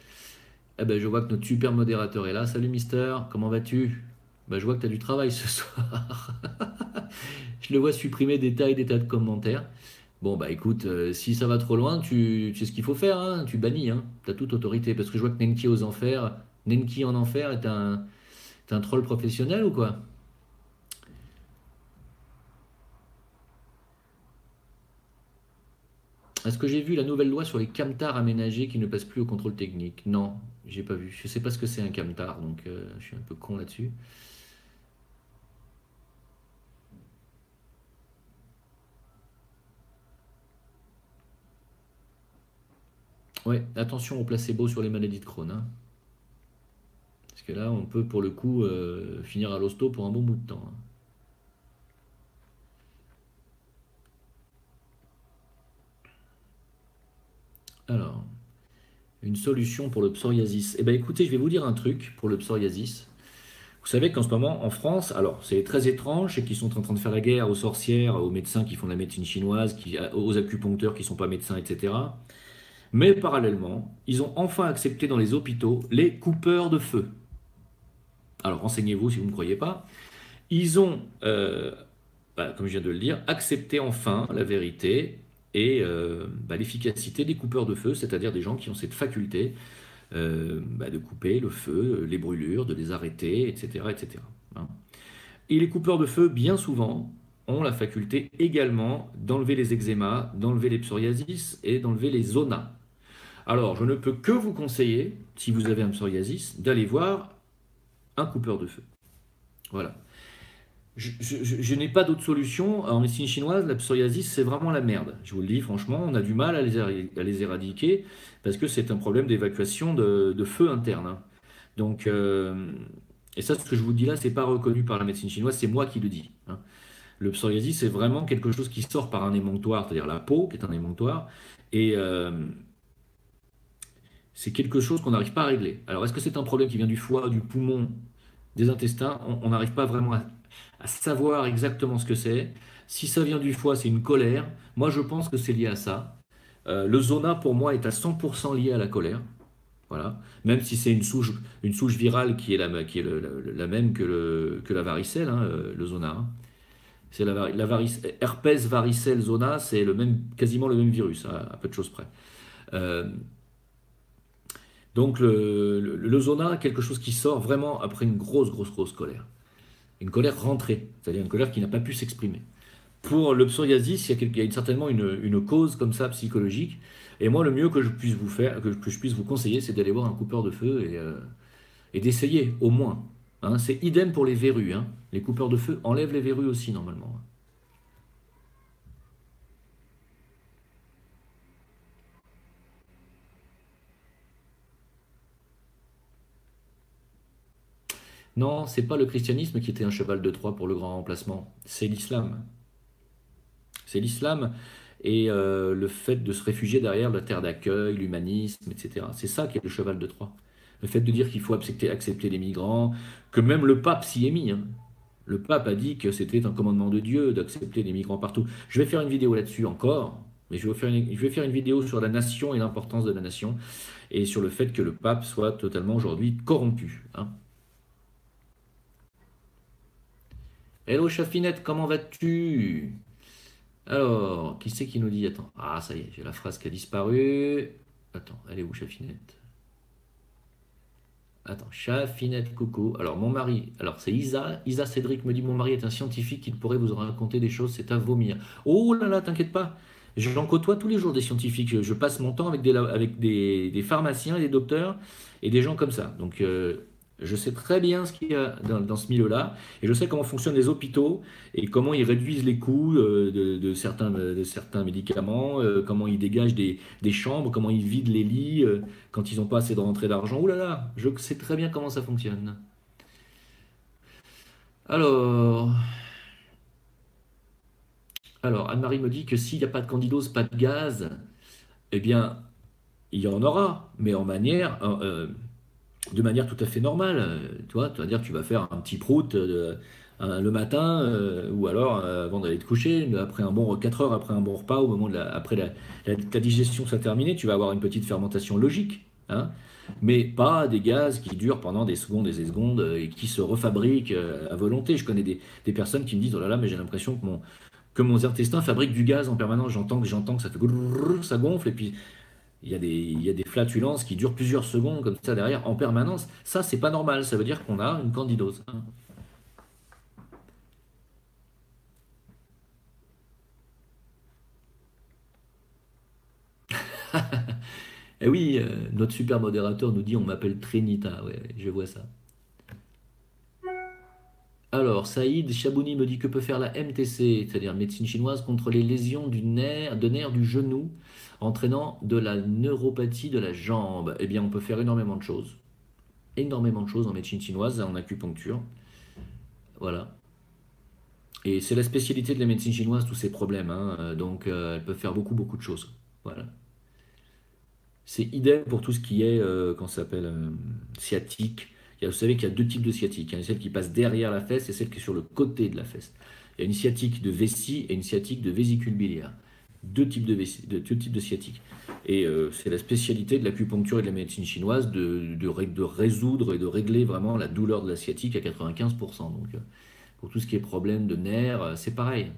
Eh ben, je vois que notre super modérateur est là. Salut Mister, comment vas-tu? Bah, je vois que tu as du travail ce soir. Je le vois supprimer des tas et des tas de commentaires. Bon, bah écoute, si ça va trop loin, tu sais ce qu'il faut faire, hein, tu bannis, hein, tu as toute autorité. Parce que je vois que Nenki aux enfers, Nenki en enfer est un troll professionnel ou quoi? Est-ce que j'ai vu la nouvelle loi sur les camtars aménagés qui ne passent plus au contrôle technique? Non, j'ai pas vu. Je sais pas ce que c'est un camtar, donc je suis un peu con là-dessus. Ouais, attention au placebo sur les maladies de Crohn, hein. Parce que là, on peut pour le coup finir à l'hosto pour un bon bout de temps, hein. Alors, une solution pour le psoriasis. Eh bien écoutez, je vais vous dire un truc pour le psoriasis. Vous savez qu'en ce moment, en France, alors c'est très étrange, c'est qu'ils sont en train de faire la guerre aux sorcières, aux médecins qui font de la médecine chinoise, aux acupuncteurs qui ne sont pas médecins, etc. Mais parallèlement, ils ont enfin accepté dans les hôpitaux les coupeurs de feu. Alors renseignez-vous si vous ne me croyez pas. Ils ont, comme je viens de le dire, accepté enfin la vérité et l'efficacité des coupeurs de feu, c'est-à-dire des gens qui ont cette faculté de couper le feu, les brûlures, de les arrêter, etc., etc., hein. Et les coupeurs de feu, bien souvent, ont la faculté également d'enlever les eczémas, d'enlever les psoriasis et d'enlever les zonas. Alors, je ne peux que vous conseiller, si vous avez un psoriasis, d'aller voir un coupeur de feu. Voilà. Je n'ai pas d'autre solution. En médecine chinoise, la psoriasis, c'est vraiment la merde. Je vous le dis, franchement, on a du mal à les éradiquer parce que c'est un problème d'évacuation de feu interne, hein. Donc, et ça, ce que je vous dis là, c'est pas reconnu par la médecine chinoise, c'est moi qui le dis, hein. Le psoriasis, c'est vraiment quelque chose qui sort par un émonctoire, c'est-à-dire la peau, qui est un émonctoire, Et c'est quelque chose qu'on n'arrive pas à régler. Alors, est-ce que c'est un problème qui vient du foie, du poumon, des intestins? On n'arrive pas vraiment à savoir exactement ce que c'est. Si ça vient du foie, c'est une colère. Moi, je pense que c'est lié à ça. Le zona, pour moi, est à 100% lié à la colère. Voilà. Même si c'est une souche virale qui est la même que la varicelle, hein, le zona, hein. C'est herpès, varicelle, zona, c'est quasiment le même virus, à peu de choses près. Euh, donc le zona, quelque chose qui sort vraiment après une grosse, grosse, grosse colère. Une colère rentrée, c'est-à-dire une colère qui n'a pas pu s'exprimer. Pour le psoriasis, il y a certainement une cause comme ça psychologique. Et moi, le mieux que je puisse vous faire, que je puisse vous conseiller, c'est d'aller voir un coupeur de feu et d'essayer, au moins. Hein. C'est idem pour les verrues, hein. Les coupeurs de feu enlèvent les verrues aussi, normalement. Non, c'est pas le christianisme qui était un cheval de Troie pour le grand remplacement, c'est l'islam. C'est l'islam et le fait de se réfugier derrière la terre d'accueil, l'humanisme, etc. C'est ça qui est le cheval de Troie. Le fait de dire qu'il faut accepter les migrants, que même le pape s'y est mis, hein. Le pape a dit que c'était un commandement de Dieu d'accepter les migrants partout. Je vais faire une vidéo là-dessus encore, mais je vais faire une vidéo sur la nation et l'importance de la nation, et sur le fait que le pape soit totalement aujourd'hui corrompu, hein. Hello Chafinette, comment vas-tu? Alors, qui c'est qui nous dit? Attends, ah ça y est, j'ai la phrase qui a disparu. Attends, elle est où Chafinette? Attends, Chafinette, coucou. Alors, mon mari, alors c'est Isa. Isa Cédric me dit, mon mari est un scientifique, il pourrait vous raconter des choses, c'est à vomir. Oh là là, t'inquiète pas. J'en côtoie tous les jours des scientifiques. Je passe mon temps avec des pharmaciens et des docteurs et des gens comme ça. Donc, je sais très bien ce qu'il y a dans ce milieu-là et je sais comment fonctionnent les hôpitaux et comment ils réduisent les coûts de certains médicaments, comment ils dégagent des chambres, comment ils vident les lits quand ils n'ont pas assez de rentrée d'argent. Ouh là là, je sais très bien comment ça fonctionne. Alors, alors Anne-Marie me dit que s'il n'y a pas de candidose, pas de gaz, eh bien, il y en aura, mais de manière tout à fait normale. Tu vois, tu vas dire que tu vas faire un petit prout le matin, ou alors avant d'aller te coucher, après 4 heures après un bon repas, au moment après ta digestion soit terminée, tu vas avoir une petite fermentation logique, hein, mais pas des gaz qui durent pendant des secondes et des secondes et qui se refabriquent à volonté. Je connais des personnes qui me disent, oh là là, mais j'ai l'impression que mon intestin fabrique du gaz en permanence. J'entends que ça fait grrr, ça gonfle, et puis il y a des flatulences qui durent plusieurs secondes comme ça derrière en permanence. Ça, c'est pas normal. Ça veut dire qu'on a une candidose, hein. Et oui, notre super modérateur nous dit on m'appelle Trinita. Ouais, ouais, je vois ça. Alors, Saïd Chabouni me dit que peut faire la MTC, c'est-à-dire médecine chinoise contre les lésions de nerf du genou, entraînant de la neuropathie de la jambe. Eh bien, on peut faire énormément de choses. Énormément de choses en médecine chinoise, en acupuncture. Voilà. Et c'est la spécialité de la médecine chinoise, tous ces problèmes, hein. Donc, elle peut faire beaucoup, beaucoup de choses. Voilà. C'est idem pour tout ce qui est, comment ça s'appelle, sciatique. Vous savez qu'il y a deux types de sciatique. Il y a celle qui passe derrière la fesse et celle qui est sur le côté de la fesse. Il y a une sciatique de vessie et une sciatique de vésicule biliaire. Deux types de sciatique. Et c'est la spécialité de l'acupuncture et de la médecine chinoise de résoudre et de régler vraiment la douleur de la sciatique à 95%. Donc, pour tout ce qui est problème de nerfs, c'est pareil.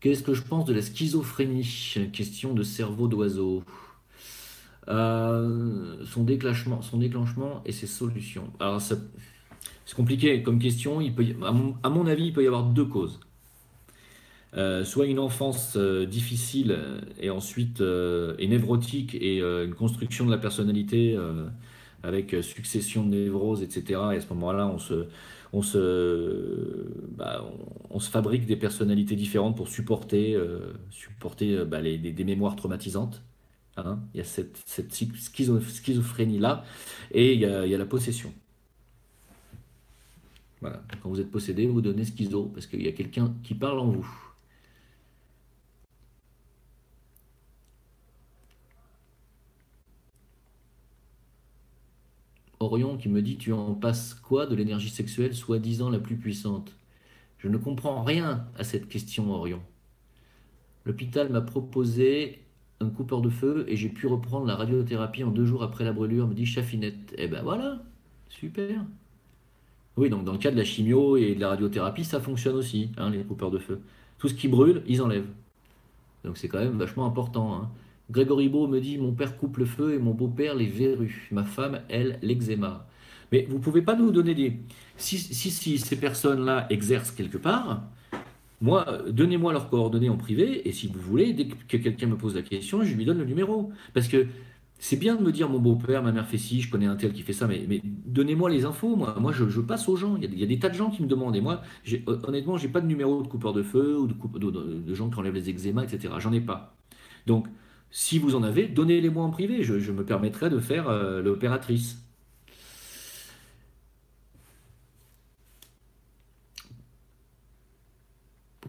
Qu'est-ce que je pense de la schizophrénie? Question de cerveau d'oiseau. Son déclenchement et ses solutions. Alors, c'est compliqué comme question. À mon avis, il peut y avoir deux causes. Soit une enfance difficile et ensuite et névrotique et une construction de la personnalité avec succession de névroses, etc. Et à ce moment-là, on se fabrique des personnalités différentes pour supporter des mémoires traumatisantes, hein. Il y a cette schizophrénie-là et il y a la possession. Voilà. Quand vous êtes possédé, vous donnez schizo parce qu'il y a quelqu'un qui parle en vous. Orion qui me dit, tu en passes quoi de l'énergie sexuelle soi-disant la plus puissante? Je ne comprends rien à cette question, Orion. L'hôpital m'a proposé un coupeur de feu et j'ai pu reprendre la radiothérapie en 2 jours après la brûlure, me dit Chafinette. Eh ben voilà, super. Oui, donc dans le cas de la chimio et de la radiothérapie, ça fonctionne aussi, hein, les coupeurs de feu. Tout ce qui brûle, ils enlèvent. Donc c'est quand même vachement important, hein. Grégory Beau me dit, mon père coupe le feu et mon beau-père les verrues. Ma femme, elle, l'eczéma. Mais vous pouvez pas nous donner des... Si ces personnes-là exercent quelque part, moi, donnez-moi leurs coordonnées en privé, et si vous voulez, dès que quelqu'un me pose la question, je lui donne le numéro. Parce que c'est bien de me dire mon beau-père, ma mère fait ci, je connais un tel qui fait ça, mais donnez-moi les infos. Moi je passe aux gens. Il y a des tas de gens qui me demandent. Et moi, honnêtement, j'ai pas de numéro de coupeur de feu ou de gens qui enlèvent les eczémas, etc. J'en ai pas. Donc, si vous en avez, donnez-les-moi en privé. Je me permettrai de faire l'opératrice.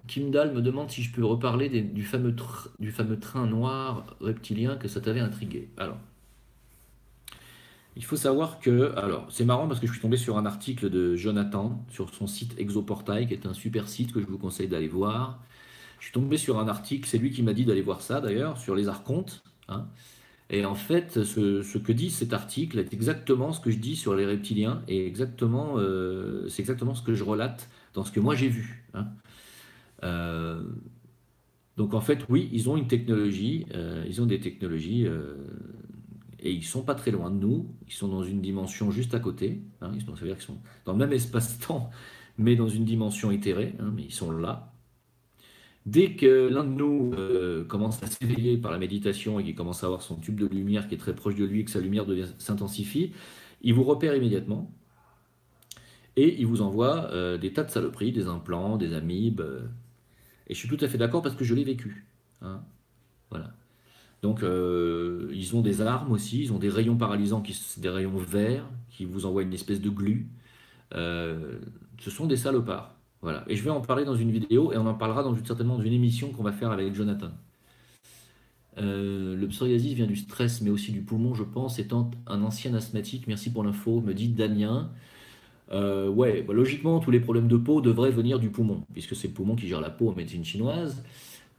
Kimdal me demande si je peux reparler du fameux train noir reptilien que ça t'avait intrigué. Alors, il faut savoir que, alors, c'est marrant parce que je suis tombé sur un article de Jonathan sur son site Exoportail, qui est un super site que je vous conseille d'aller voir. Je suis tombé sur un article, c'est lui qui m'a dit d'aller voir ça d'ailleurs, sur les archontes, hein. Et en fait, ce que dit cet article est exactement ce que je dis sur les reptiliens et c'est exactement ce que je relate dans ce que moi j'ai vu, hein. Euh, donc en fait, oui, ils ont une technologie, ils ont des technologies et ils sont pas très loin de nous. Ils sont dans une dimension juste à côté, hein. Ça veut dire qu'ils sont dans le même espace-temps, mais dans une dimension éthérée, hein, mais ils sont là. Dès que l'un de nous commence à s'éveiller par la méditation et qu'il commence à avoir son tube de lumière qui est très proche de lui et que sa lumière s'intensifie, il vous repère immédiatement et il vous envoie des tas de saloperies, des implants, des amibes. Et je suis tout à fait d'accord parce que je l'ai vécu, hein. Voilà. Donc, ils ont des armes aussi, ils ont des rayons paralysants, des rayons verts, qui vous envoient une espèce de glu. Euh, Ce sont des salopards. Voilà. Et je vais en parler dans une vidéo, et on en parlera certainement dans une émission qu'on va faire avec Jonathan. Le psoriasis vient du stress, mais aussi du poumon, je pense, étant un ancien asthmatique. Merci pour l'info, me dit Damien. Ouais, bah, logiquement, tous les problèmes de peau devraient venir du poumon, puisque c'est le poumon qui gère la peau en médecine chinoise.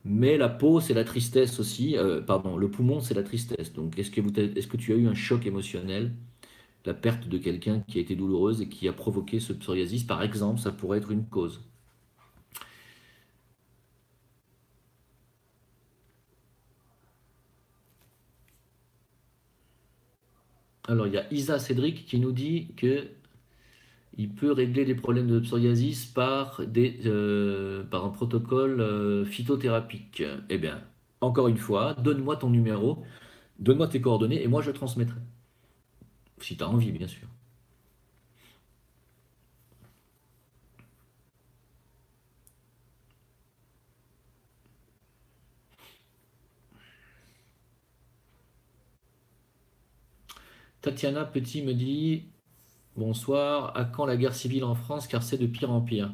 Mais la peau, c'est la tristesse aussi. Pardon, le poumon, c'est la tristesse. Donc, est-ce que tu as eu un choc émotionnel, la perte de quelqu'un qui a été douloureuse et qui a provoqué ce psoriasis, par exemple, ça pourrait être une cause. Alors, il y a Isa Cédric qui nous dit que il peut régler les problèmes de psoriasis par un protocole phytothérapique. Eh bien, encore une fois, donne-moi ton numéro, donne-moi tes coordonnées et moi je transmettrai. Si tu as envie, bien sûr. Tatiana Petit me dit bonsoir, à quand la guerre civile en France car c'est de pire en pire.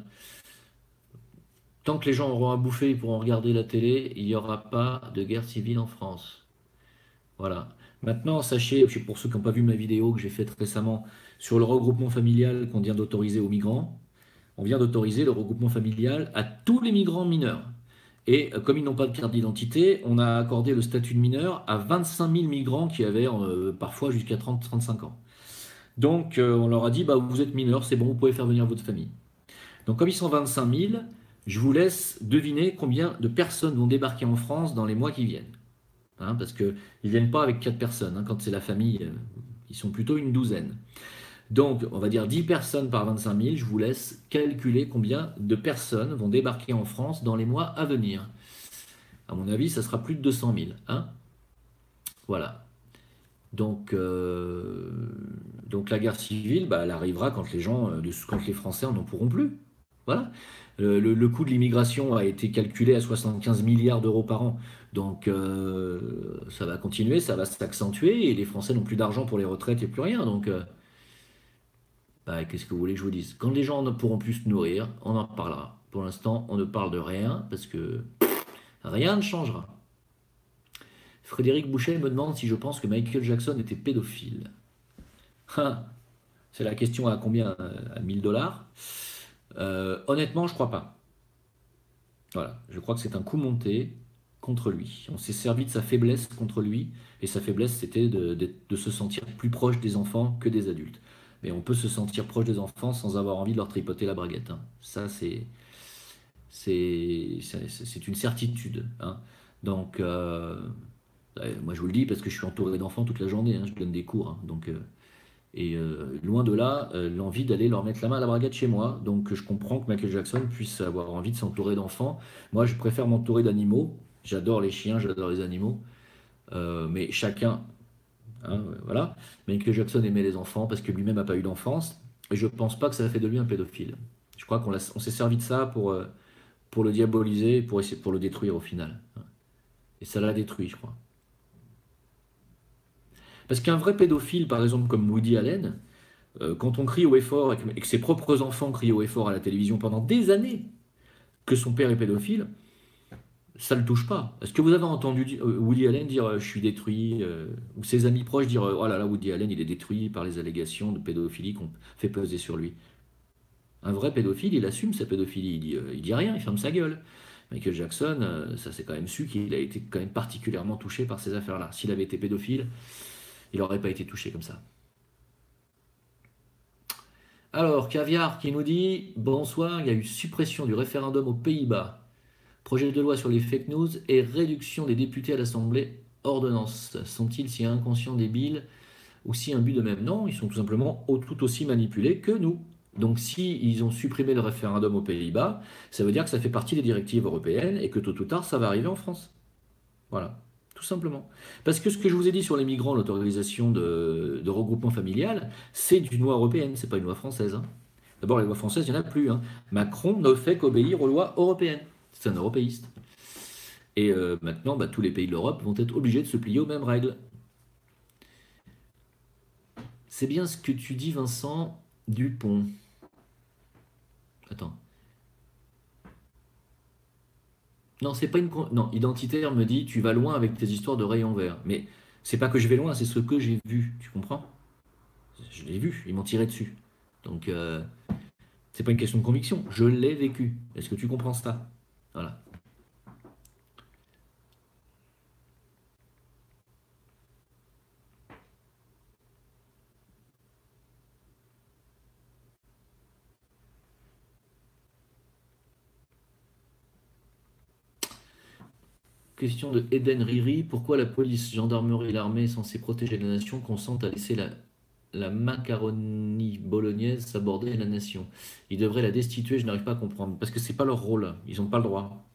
Tant que les gens auront à bouffer et pourront regarder la télé, il n'y aura pas de guerre civile en France. Voilà. Maintenant, sachez, pour ceux qui n'ont pas vu ma vidéo que j'ai faite récemment sur le regroupement familial qu'on vient d'autoriser aux migrants, on vient d'autoriser le regroupement familial à tous les migrants mineurs. Et comme ils n'ont pas de carte d'identité, on a accordé le statut de mineur à 25 000 migrants qui avaient parfois jusqu'à 30-35 ans. Donc on leur a dit, bah, vous êtes mineurs, c'est bon, vous pouvez faire venir votre famille. Donc comme ils sont 25 000, je vous laisse deviner combien de personnes vont débarquer en France dans les mois qui viennent, hein, parce qu'ils ne viennent pas avec 4 personnes, hein, quand c'est la famille, ils sont plutôt une douzaine. Donc, on va dire 10 personnes par 25 000. Je vous laisse calculer combien de personnes vont débarquer en France dans les mois à venir. À mon avis, ça sera plus de 200 000, hein. Voilà. Donc la guerre civile, bah, elle arrivera quand quand les Français n'en pourront plus. Voilà. Le coût de l'immigration a été calculé à 75 milliards d'euros par an. Donc ça va continuer, ça va s'accentuer et les Français n'ont plus d'argent pour les retraites et plus rien. Donc bah, qu'est-ce que vous voulez que je vous dise? Quand les gens ne pourront plus se nourrir, on en parlera. Pour l'instant, on ne parle de rien parce que rien ne changera. Frédéric Boucher me demande si je pense que Michael Jackson était pédophile. C'est la question à combien? À 1000 $. Honnêtement, je crois pas. Voilà, je crois que c'est un coup monté contre lui. On s'est servi de sa faiblesse contre lui, et sa faiblesse, c'était de se sentir plus proche des enfants que des adultes. Mais on peut se sentir proche des enfants sans avoir envie de leur tripoter la braguette, hein. Ça, c'est une certitude, hein. Donc, moi, je vous le dis parce que je suis entouré d'enfants toute la journée, hein. Je donne des cours, hein. Donc, loin de là, l'envie d'aller leur mettre la main à la braguette chez moi. Donc je comprends que Michael Jackson puisse avoir envie de s'entourer d'enfants. Moi, je préfère m'entourer d'animaux. J'adore les chiens, j'adore les animaux. Mais chacun, hein, voilà. Michael Jackson aimait les enfants parce que lui-même n'a pas eu d'enfance. Et je pense pas que ça fait de lui un pédophile. Je crois on s'est servi de ça pour le diaboliser, pour le détruire au final. Et ça l'a détruit, je crois. Parce qu'un vrai pédophile, par exemple comme Woody Allen, quand on crie haut et fort et que ses propres enfants crient haut et fort à la télévision pendant des années que son père est pédophile, ça ne le touche pas. Est-ce que vous avez entendu Woody Allen dire je suis détruit ou ses amis proches dire oh là là, Woody Allen il est détruit par les allégations de pédophilie qu'on fait peser sur lui? Un vrai pédophile, il assume sa pédophilie, il dit rien, il ferme sa gueule. Michael Jackson, ça c'est quand même su qu'il a été quand même particulièrement touché par ces affaires-là. S'il avait été pédophile, il n'aurait pas été touché comme ça. Alors, Caviar qui nous dit bonsoir, il y a eu suppression du référendum aux Pays-Bas, projet de loi sur les fake news et réduction des députés à l'Assemblée, ordonnance. Sont-ils si inconscients, débiles ou si imbus d'eux-mêmes? Non, ils sont tout simplement tout aussi manipulés que nous. Donc, si ils ont supprimé le référendum aux Pays-Bas, ça veut dire que ça fait partie des directives européennes et que tôt ou tard, ça va arriver en France. Voilà, tout simplement. Parce que ce que je vous ai dit sur les migrants, l'autorisation de regroupement familial, c'est une loi européenne, c'est pas une loi française, hein. D'abord, les lois françaises, il n'y en a plus, hein. Macron ne fait qu'obéir aux lois européennes. C'est un européiste. Et maintenant, bah, tous les pays de l'Europe vont être obligés de se plier aux mêmes règles. C'est bien ce que tu dis, Vincent Dupont. Attends. Non, c'est pas une. Non, Identitaire me dit tu vas loin avec tes histoires de rayons verts. Mais c'est pas que je vais loin, c'est ce que j'ai vu. Tu comprends? Je l'ai vu, ils m'ont tiré dessus. Donc, c'est pas une question de conviction. Je l'ai vécu. Est-ce que tu comprends ça? Voilà. Question de Eden Riri. Pourquoi la police, gendarmerie et l'armée censée protéger la nation consentent à laisser la macaroni bolognaise s'aborder la nation? Ils devraient la destituer, je n'arrive pas à comprendre. Parce que c'est pas leur rôle. Ils n'ont pas le droit.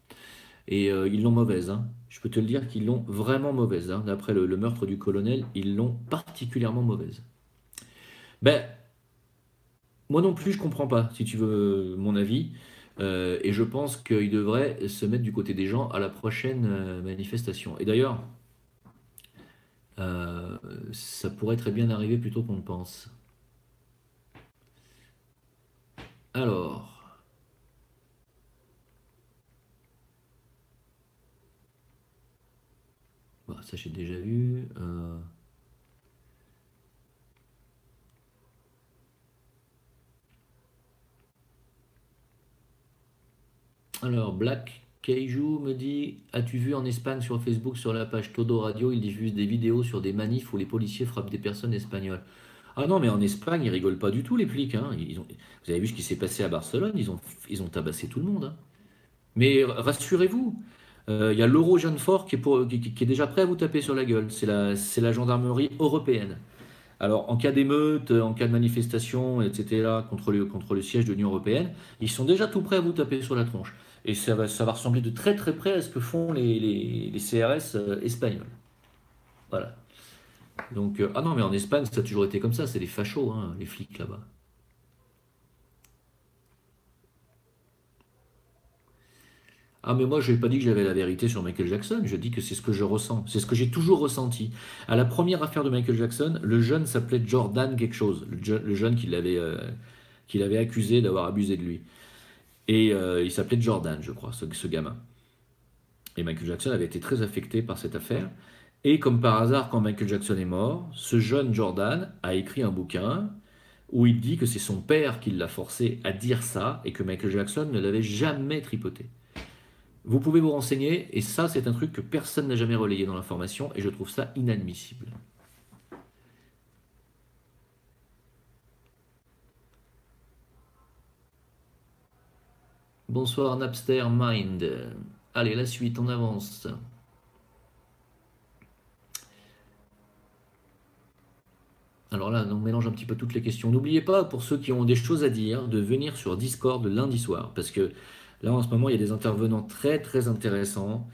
Et ils l'ont mauvaise, hein. Je peux te le dire qu'ils l'ont vraiment mauvaise, hein. D'après le meurtre du colonel, ils l'ont particulièrement mauvaise. Ben, moi non plus, je comprends pas, si tu veux mon avis. Et je pense qu'ils devraient se mettre du côté des gens à la prochaine manifestation. Et d'ailleurs, euh, ça pourrait très bien arriver plus tôt qu'on ne pense. Alors, bah, ça j'ai déjà vu. Alors, Black Keiju me dit as-tu vu en Espagne sur Facebook, sur la page Todo Radio, ils diffusent des vidéos sur des manifs où les policiers frappent des personnes espagnoles? Ah non, mais en Espagne, ils rigolent pas du tout, les flics, hein. Vous avez vu ce qui s'est passé à Barcelone, ils ont tabassé tout le monde, hein. Mais rassurez-vous, il y a l'Euro Jeanne Fort qui est déjà prêt à vous taper sur la gueule. C'est la gendarmerie européenne. Alors, en cas d'émeute, en cas de manifestation, etc., contre le siège de l'Union européenne, ils sont déjà tout prêts à vous taper sur la tronche. Et ça va ressembler de très très près à ce que font les CRS espagnols. Voilà. Donc, ah non, mais en Espagne, ça a toujours été comme ça, c'est des fachos, hein, les flics là-bas. Ah, mais moi, je n'ai pas dit que j'avais la vérité sur Michael Jackson, je dis que c'est ce que je ressens, c'est ce que j'ai toujours ressenti. À la première affaire de Michael Jackson, le jeune s'appelait Jordan quelque chose, le jeune qui l'avait accusé d'avoir abusé de lui. Et il s'appelait Jordan, je crois, ce gamin. Et Michael Jackson avait été très affecté par cette affaire. Et comme par hasard, quand Michael Jackson est mort, ce jeune Jordan a écrit un bouquin où il dit que c'est son père qui l'a forcé à dire ça et que Michael Jackson ne l'avait jamais tripoté. Vous pouvez vous renseigner, et ça, c'est un truc que personne n'a jamais relayé dans l'information, et je trouve ça inadmissible. Bonsoir Napster Mind. Allez, la suite, on avance. Alors là, on mélange un petit peu toutes les questions. N'oubliez pas, pour ceux qui ont des choses à dire, de venir sur Discord lundi soir, parce que là, en ce moment, il y a des intervenants très très intéressants.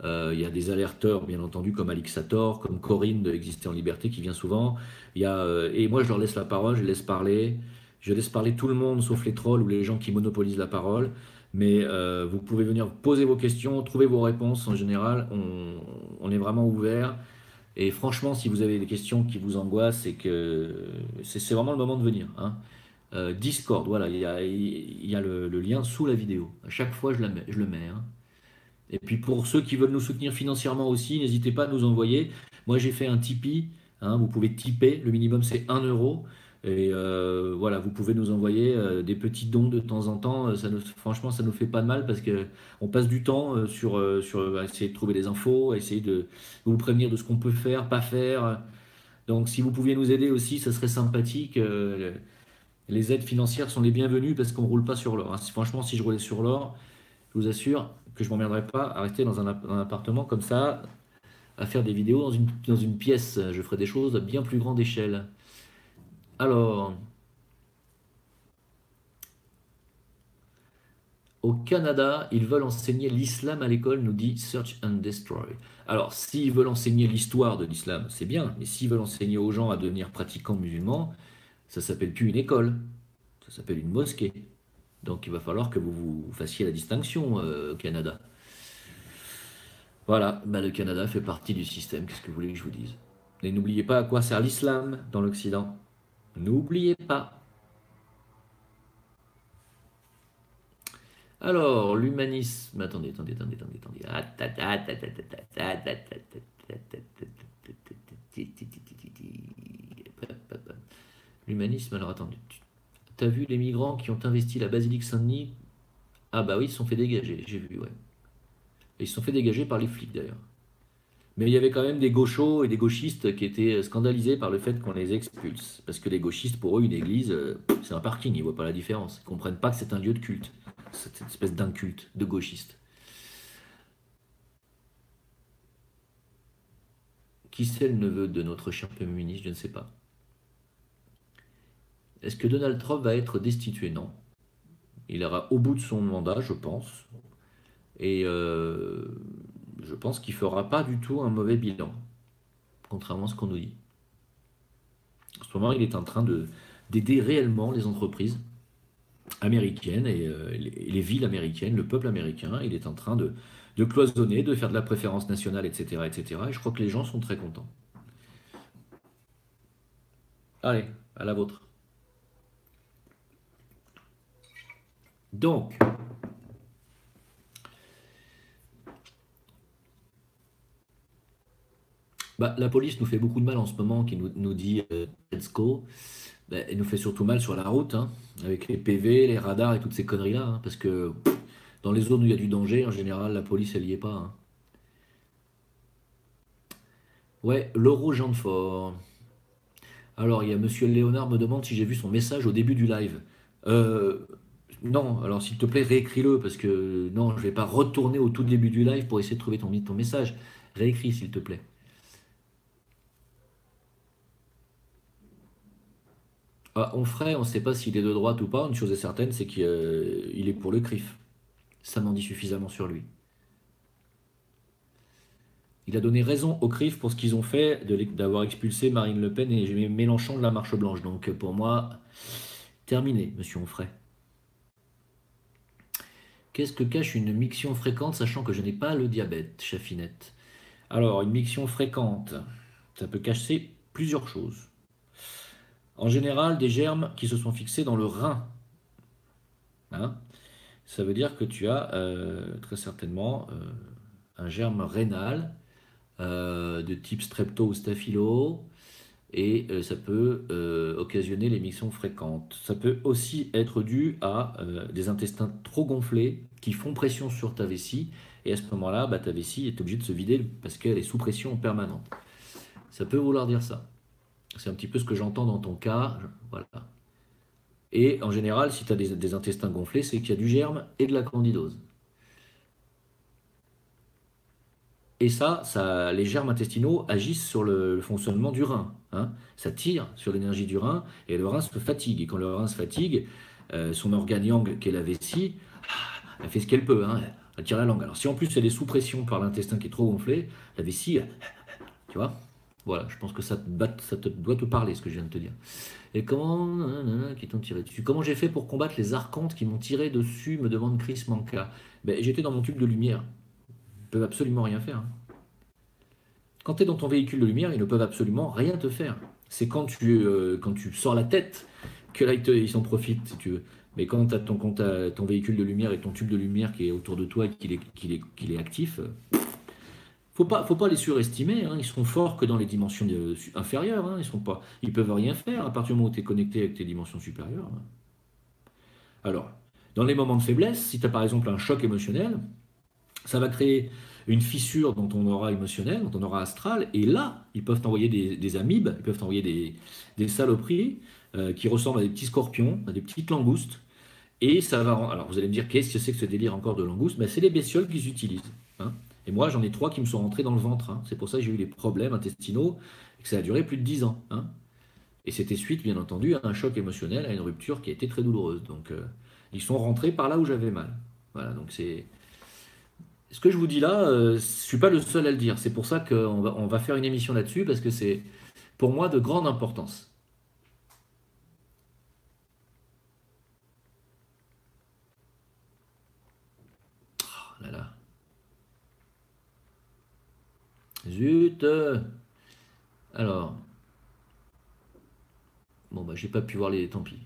Il y a des alerteurs, bien entendu, comme Alixator, comme Corinne de Exister en Liberté, qui vient souvent. Et moi, je leur laisse la parole, je laisse parler. Je laisse parler tout le monde, sauf les trolls ou les gens qui monopolisent la parole. Mais vous pouvez venir poser vos questions, trouver vos réponses. En général, on est vraiment ouvert. Et franchement, si vous avez des questions qui vous angoissent, c'est vraiment le moment de venir, hein. Discord, voilà, il y a le lien sous la vidéo. À chaque fois, je le mets, hein. Et puis pour ceux qui veulent nous soutenir financièrement aussi, n'hésitez pas à nous envoyer. Moi, j'ai fait un Tipeee, hein, vous pouvez tiper, le minimum c'est 1 euro. Et voilà, vous pouvez nous envoyer des petits dons de temps en temps. Franchement, ça nous fait pas de mal parce que on passe du temps à essayer de trouver des infos, à essayer de vous prévenir de ce qu'on peut faire, pas faire. Donc, si vous pouviez nous aider aussi, ça serait sympathique. Les aides financières sont les bienvenues parce qu'on roule pas sur l'or, hein. Franchement, si je roulais sur l'or, je vous assure que je ne m'emmerderais pas à rester dans un appartement comme ça, à faire des vidéos dans une pièce. Je ferais des choses à bien plus grande échelle. Alors, au Canada, ils veulent enseigner l'islam à l'école, nous dit Search and Destroy. Alors, s'ils veulent enseigner l'histoire de l'islam, c'est bien, mais s'ils veulent enseigner aux gens à devenir pratiquants musulmans, ça s'appelle plus une école, ça s'appelle une mosquée. Donc, il va falloir que vous fassiez la distinction au Canada. Voilà, bah, le Canada fait partie du système, qu'est-ce que vous voulez que je vous dise? Et n'oubliez pas à quoi sert l'islam dans l'Occident. N'oubliez pas. Alors, l'humanisme. Attendez, attendez, attendez, attendez, attendez. L'humanisme, alors attendez. T'as vu les migrants qui ont investi la basilique Saint-Denis? Ah bah oui, ils se sont fait dégager, j'ai vu, ouais. Et ils se sont fait dégager par les flics d'ailleurs. Mais il y avait quand même des gauchos et des gauchistes qui étaient scandalisés par le fait qu'on les expulse. Parce que les gauchistes, pour eux, une église, c'est un parking, ils ne voient pas la différence. Ils ne comprennent pas que c'est un lieu de culte. Cette espèce d'inculte de gauchistes. Qui c'est le neveu de notre cher Premier ministre? Je ne sais pas. Est-ce que Donald Trump va être destitué? Non. Il ira au bout de son mandat, je pense. Et je pense qu'il ne fera pas du tout un mauvais bilan, contrairement à ce qu'on nous dit. En ce moment, il est en train d'aider réellement les entreprises américaines et les villes américaines, le peuple américain. Il est en train de cloisonner, de faire de la préférence nationale, etc., etc. Et je crois que les gens sont très contents. Allez, à la vôtre. Donc, bah, la police nous fait beaucoup de mal en ce moment, qui nous dit let's go. Bah, elle nous fait surtout mal sur la route, hein, avec les PV, les radars et toutes ces conneries-là, hein, parce que dans les zones où il y a du danger, en général, la police, elle n'y est pas, hein. Ouais, Lauro Jeanfort. Alors, il y a Monsieur Léonard me demande si j'ai vu son message au début du live. Euh, non, alors s'il te plaît, réécris-le, parce que non, je ne vais pas retourner au tout début du live pour essayer de trouver ton message. Réécris, s'il te plaît. Ah, Onfray, on ne sait pas s'il est de droite ou pas. Une chose est certaine, c'est qu'il est pour le CRIF. Ça m'en dit suffisamment sur lui. Il a donné raison au CRIF pour ce qu'ils ont fait d'avoir expulsé Marine Le Pen et Mélenchon de la Marche Blanche. Donc pour moi, terminé, monsieur Onfray. Qu'est-ce que cache une miction fréquente, sachant que je n'ai pas le diabète, Chafinette? Alors, une miction fréquente, ça peut cacher plusieurs choses. En général, des germes qui se sont fixés dans le rein, hein. Ça veut dire que tu as très certainement un germe rénal de type strepto ou staphylo. et ça peut occasionner l'émission fréquente. Ça peut aussi être dû à des intestins trop gonflés qui font pression sur ta vessie, et à ce moment-là, bah, ta vessie est obligée de se vider parce qu'elle est sous pression permanente. Ça peut vouloir dire ça. C'est un petit peu ce que j'entends dans ton cas. Voilà. Et en général, si tu as des intestins gonflés, c'est qu'il y a du germe et de la candidose. Et ça, les germes intestinaux agissent sur le fonctionnement du rein, hein. Ça tire sur l'énergie du rein et le rein se fatigue. Et quand le rein se fatigue, son organe yang, qui est la vessie, elle fait ce qu'elle peut, hein. Elle tire la langue. Alors si en plus elle est sous pression par l'intestin qui est trop gonflé, la vessie, tu vois, voilà, je pense que ça doit te parler ce que je viens de te dire. Et comment, nanana, qui t'ont tiré dessus? Comment j'ai fait pour combattre les archontes qui m'ont tiré dessus, me demande Chris Manca. Ben, j'étais dans mon tube de lumière. Ils peuvent absolument rien faire, hein. Quand tu es dans ton véhicule de lumière, ils ne peuvent absolument rien te faire. C'est quand tu sors la tête que là, ils s'en profitent, si tu veux. Mais quand tu as ton véhicule de lumière et ton tube de lumière qui est autour de toi et qu'il est actif, faut pas les surestimer, hein. Ils seront forts que dans les dimensions inférieures, hein. Ils peuvent rien faire à partir du moment où tu es connecté avec tes dimensions supérieures, hein. Alors, dans les moments de faiblesse, si tu as par exemple un choc émotionnel, ça va créer une fissure dans ton aura émotionnel, dans ton aura astral, et là, ils peuvent t'envoyer des amibes, ils peuvent t'envoyer des saloperies qui ressemblent à des petits scorpions, à des petites langoustes, et ça va. Alors vous allez me dire, qu'est-ce que c'est que ce délire encore de langoustes? Ben, c'est les bestioles qu'ils utilisent, hein. Et moi, j'en ai 3 qui me sont rentrés dans le ventre, hein. C'est pour ça que j'ai eu des problèmes intestinaux, et que ça a duré plus de 10 ans, hein. Et c'était suite, bien entendu, à un choc émotionnel, à une rupture qui a été très douloureuse. Donc, ils sont rentrés par là où j'avais mal. Voilà, donc c'est. Ce que je vous dis là, je ne suis pas le seul à le dire. C'est pour ça on va faire une émission là-dessus, parce que c'est pour moi de grande importance. Oh là là. Zut. Alors, bon bah j'ai pas pu voir les. Tant pis.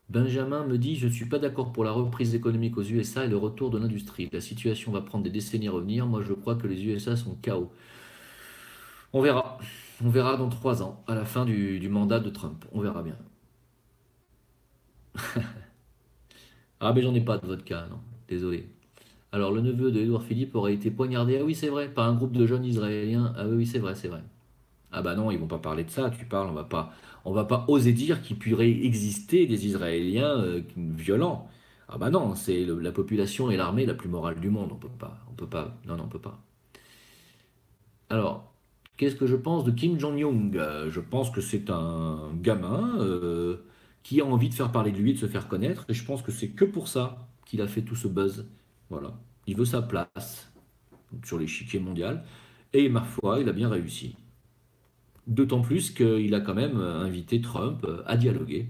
Benjamin me dit, je ne suis pas d'accord pour la reprise économique aux USA et le retour de l'industrie. La situation va prendre des décennies à revenir. Moi, je crois que les USA sont KO. On verra. On verra dans 3 ans, à la fin du mandat de Trump. On verra bien. Ah, mais j'en ai pas de vodka, non. Désolé. Alors, le neveu de Édouard Philippe aurait été poignardé. Ah oui, c'est vrai, par un groupe de jeunes Israéliens. Ah oui, oui, c'est vrai, c'est vrai. Ah bah non, ils vont pas parler de ça. Tu parles, on va pas oser dire qu'il pourrait exister des Israéliens violents. Ah bah non, c'est la population et l'armée la plus morale du monde. On peut pas. Non, non, on peut pas. Alors, qu'est-ce que je pense de Kim Jong-un? Je pense que c'est un gamin qui a envie de faire parler de lui, de se faire connaître. Et je pense que c'est que pour ça qu'il a fait tout ce buzz. Voilà. Il veut sa place sur l'échiquier mondial. Et ma foi, il a bien réussi. D'autant plus qu'il a quand même invité Trump à dialoguer.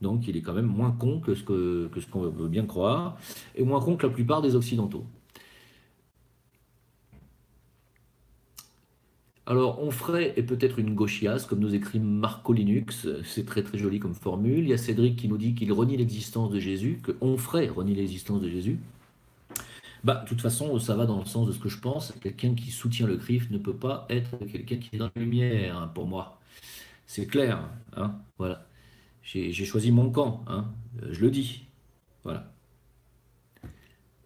Donc il est quand même moins con que ce qu'on veut bien croire, et moins con que la plupart des Occidentaux. Alors, Onfray est peut-être une gauchiasse, comme nous écrit Marco Linux. C'est très très joli comme formule. Il y a Cédric qui nous dit qu'il renie l'existence de Jésus, que Onfray renie l'existence de Jésus. Bah, de toute façon, ça va dans le sens de ce que je pense. Quelqu'un qui soutient le Christ ne peut pas être quelqu'un qui est dans la lumière, hein, pour moi. C'est clair, hein, voilà. J'ai choisi mon camp, hein, je le dis. Voilà.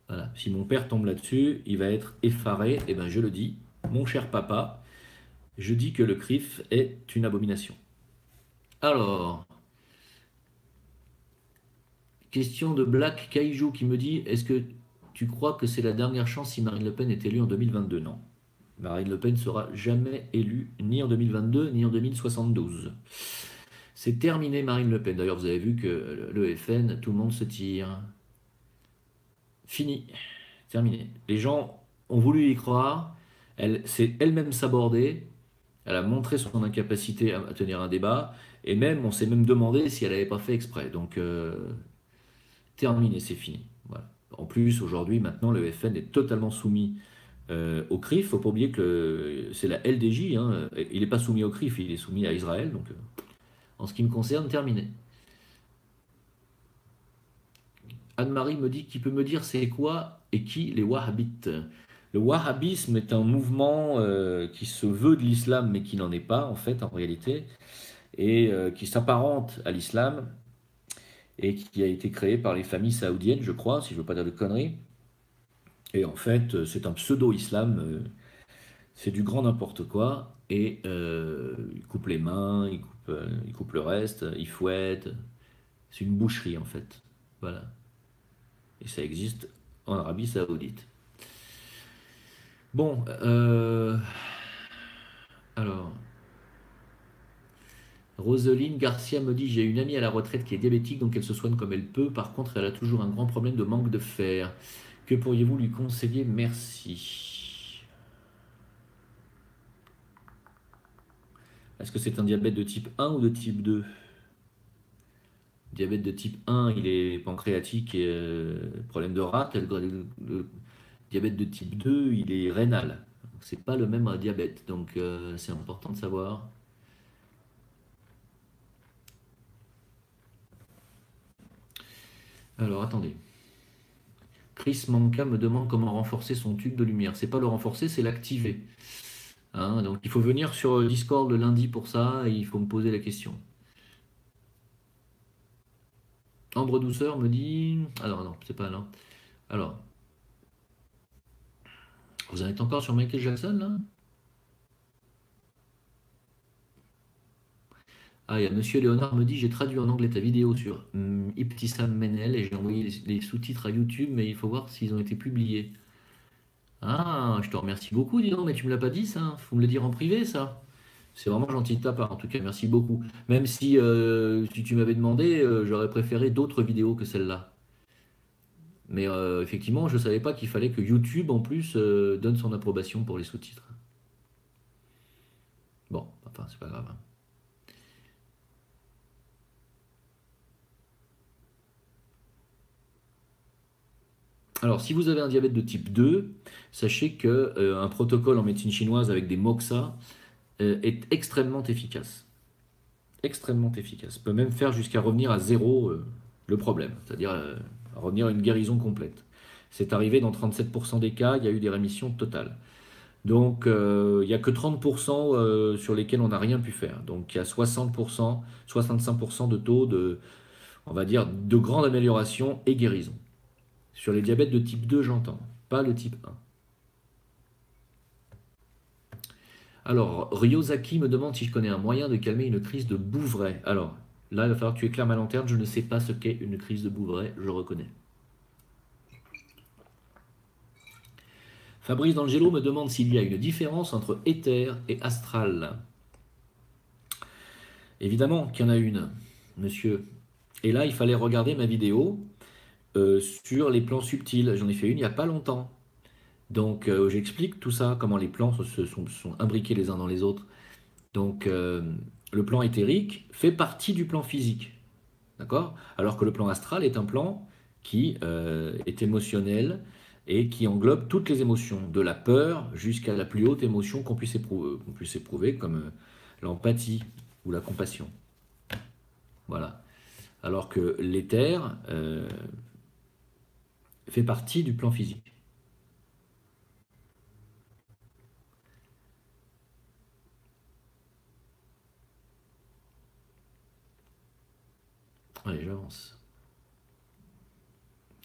Voilà. Si mon père tombe là-dessus, il va être effaré. Et ben je le dis, mon cher papa, je dis que le CRIF est une abomination. Alors, question de Black Kaiju qui me dit, est-ce que tu crois que c'est la dernière chance si Marine Le Pen est élue en 2022? Non. Marine Le Pen sera jamais élue, ni en 2022, ni en 2072. C'est terminé Marine Le Pen. D'ailleurs, vous avez vu que le FN, tout le monde se tire. Fini. Terminé. Les gens ont voulu y croire. Elle s'est elle-même sabordée. Elle a montré son incapacité à tenir un débat. Et même, on s'est même demandé si elle n'avait pas fait exprès. Donc, terminé, c'est fini. Voilà. En plus, aujourd'hui, maintenant, le FN est totalement soumis au CRIF. Il ne faut pas oublier que c'est la LDJ, hein. Il n'est pas soumis au CRIF, il est soumis à Israël. Donc, en ce qui me concerne, terminé. Anne-Marie me dit, qui peut me dire c'est quoi et qui les Wahhabites? Le wahhabisme est un mouvement qui se veut de l'islam, mais qui n'en est pas, en fait, en réalité, et qui s'apparente à l'islam, et qui a été créé par les familles saoudiennes, je crois, si je ne veux pas dire de conneries. Et en fait, c'est un pseudo-islam, c'est du grand n'importe quoi, et il coupe les mains, il coupe le reste, il fouette. C'est une boucherie, en fait. Voilà. Et ça existe en Arabie Saoudite. Bon, alors, Roseline Garcia me dit, j'ai une amie à la retraite qui est diabétique, donc elle se soigne comme elle peut. Par contre, elle a toujours un grand problème de manque de fer. Que pourriez-vous lui conseiller? Merci. Est-ce que c'est un diabète de type 1 ou de type 2? Diabète de type 1, il est pancréatique et problème de rate. Le diabète de type 2, il est rénal. C'est pas le même diabète, donc c'est important de savoir. Alors, attendez. Chris Manka me demande comment renforcer son tube de lumière. C'est pas le renforcer, c'est l'activer. Hein, donc il faut venir sur Discord le lundi pour ça et il faut me poser la question. Ambre Douceur me dit... Alors non, c'est pas là. Alors, vous en êtes encore sur Michael Jackson là? Ah, il y a Monsieur Léonard me dit, j'ai traduit en anglais ta vidéo sur Ibtissam Menel et j'ai envoyé les sous-titres à YouTube, mais il faut voir s'ils ont été publiés. Ah, je te remercie beaucoup, dis donc, mais tu me l'as pas dit ça. Faut me le dire en privé ça. C'est vraiment gentil de ta part, en tout cas, merci beaucoup. Même si tu m'avais demandé, j'aurais préféré d'autres vidéos que celle-là. Mais effectivement, je ne savais pas qu'il fallait que YouTube, en plus, donne son approbation pour les sous-titres. Bon, enfin, c'est pas grave, hein. Alors, si vous avez un diabète de type 2, sachez qu'un protocole en médecine chinoise avec des moxa est extrêmement efficace. Extrêmement efficace. Peut même faire jusqu'à revenir à zéro le problème, c'est-à-dire revenir à une guérison complète. C'est arrivé dans 37% des cas, il y a eu des rémissions totales. Donc, il n'y a que 30% sur lesquels on n'a rien pu faire. Donc, il y a 60%, 65% de taux de, on va dire, de grande amélioration et guérison. Sur les diabètes de type 2, j'entends, pas le type 1. Alors, Ryozaki me demande si je connais un moyen de calmer une crise de Bouvray. Alors, là, il va falloir que tu éclaires ma lanterne. Je ne sais pas ce qu'est une crise de Bouvray, je reconnais. Fabrice D'Angelo me demande s'il y a une différence entre éther et astral. Évidemment qu'il y en a une, monsieur. Et là, il fallait regarder ma vidéo sur les plans subtils. J'en ai fait une il n'y a pas longtemps. Donc, j'explique tout ça, comment les plans sont imbriqués les uns dans les autres. Donc, le plan éthérique fait partie du plan physique. D'accord? Alors que le plan astral est un plan qui est émotionnel et qui englobe toutes les émotions, de la peur jusqu'à la plus haute émotion qu'on puisse éprouver, comme l'empathie ou la compassion. Voilà. Alors que l'éther fait partie du plan physique. Allez, j'avance.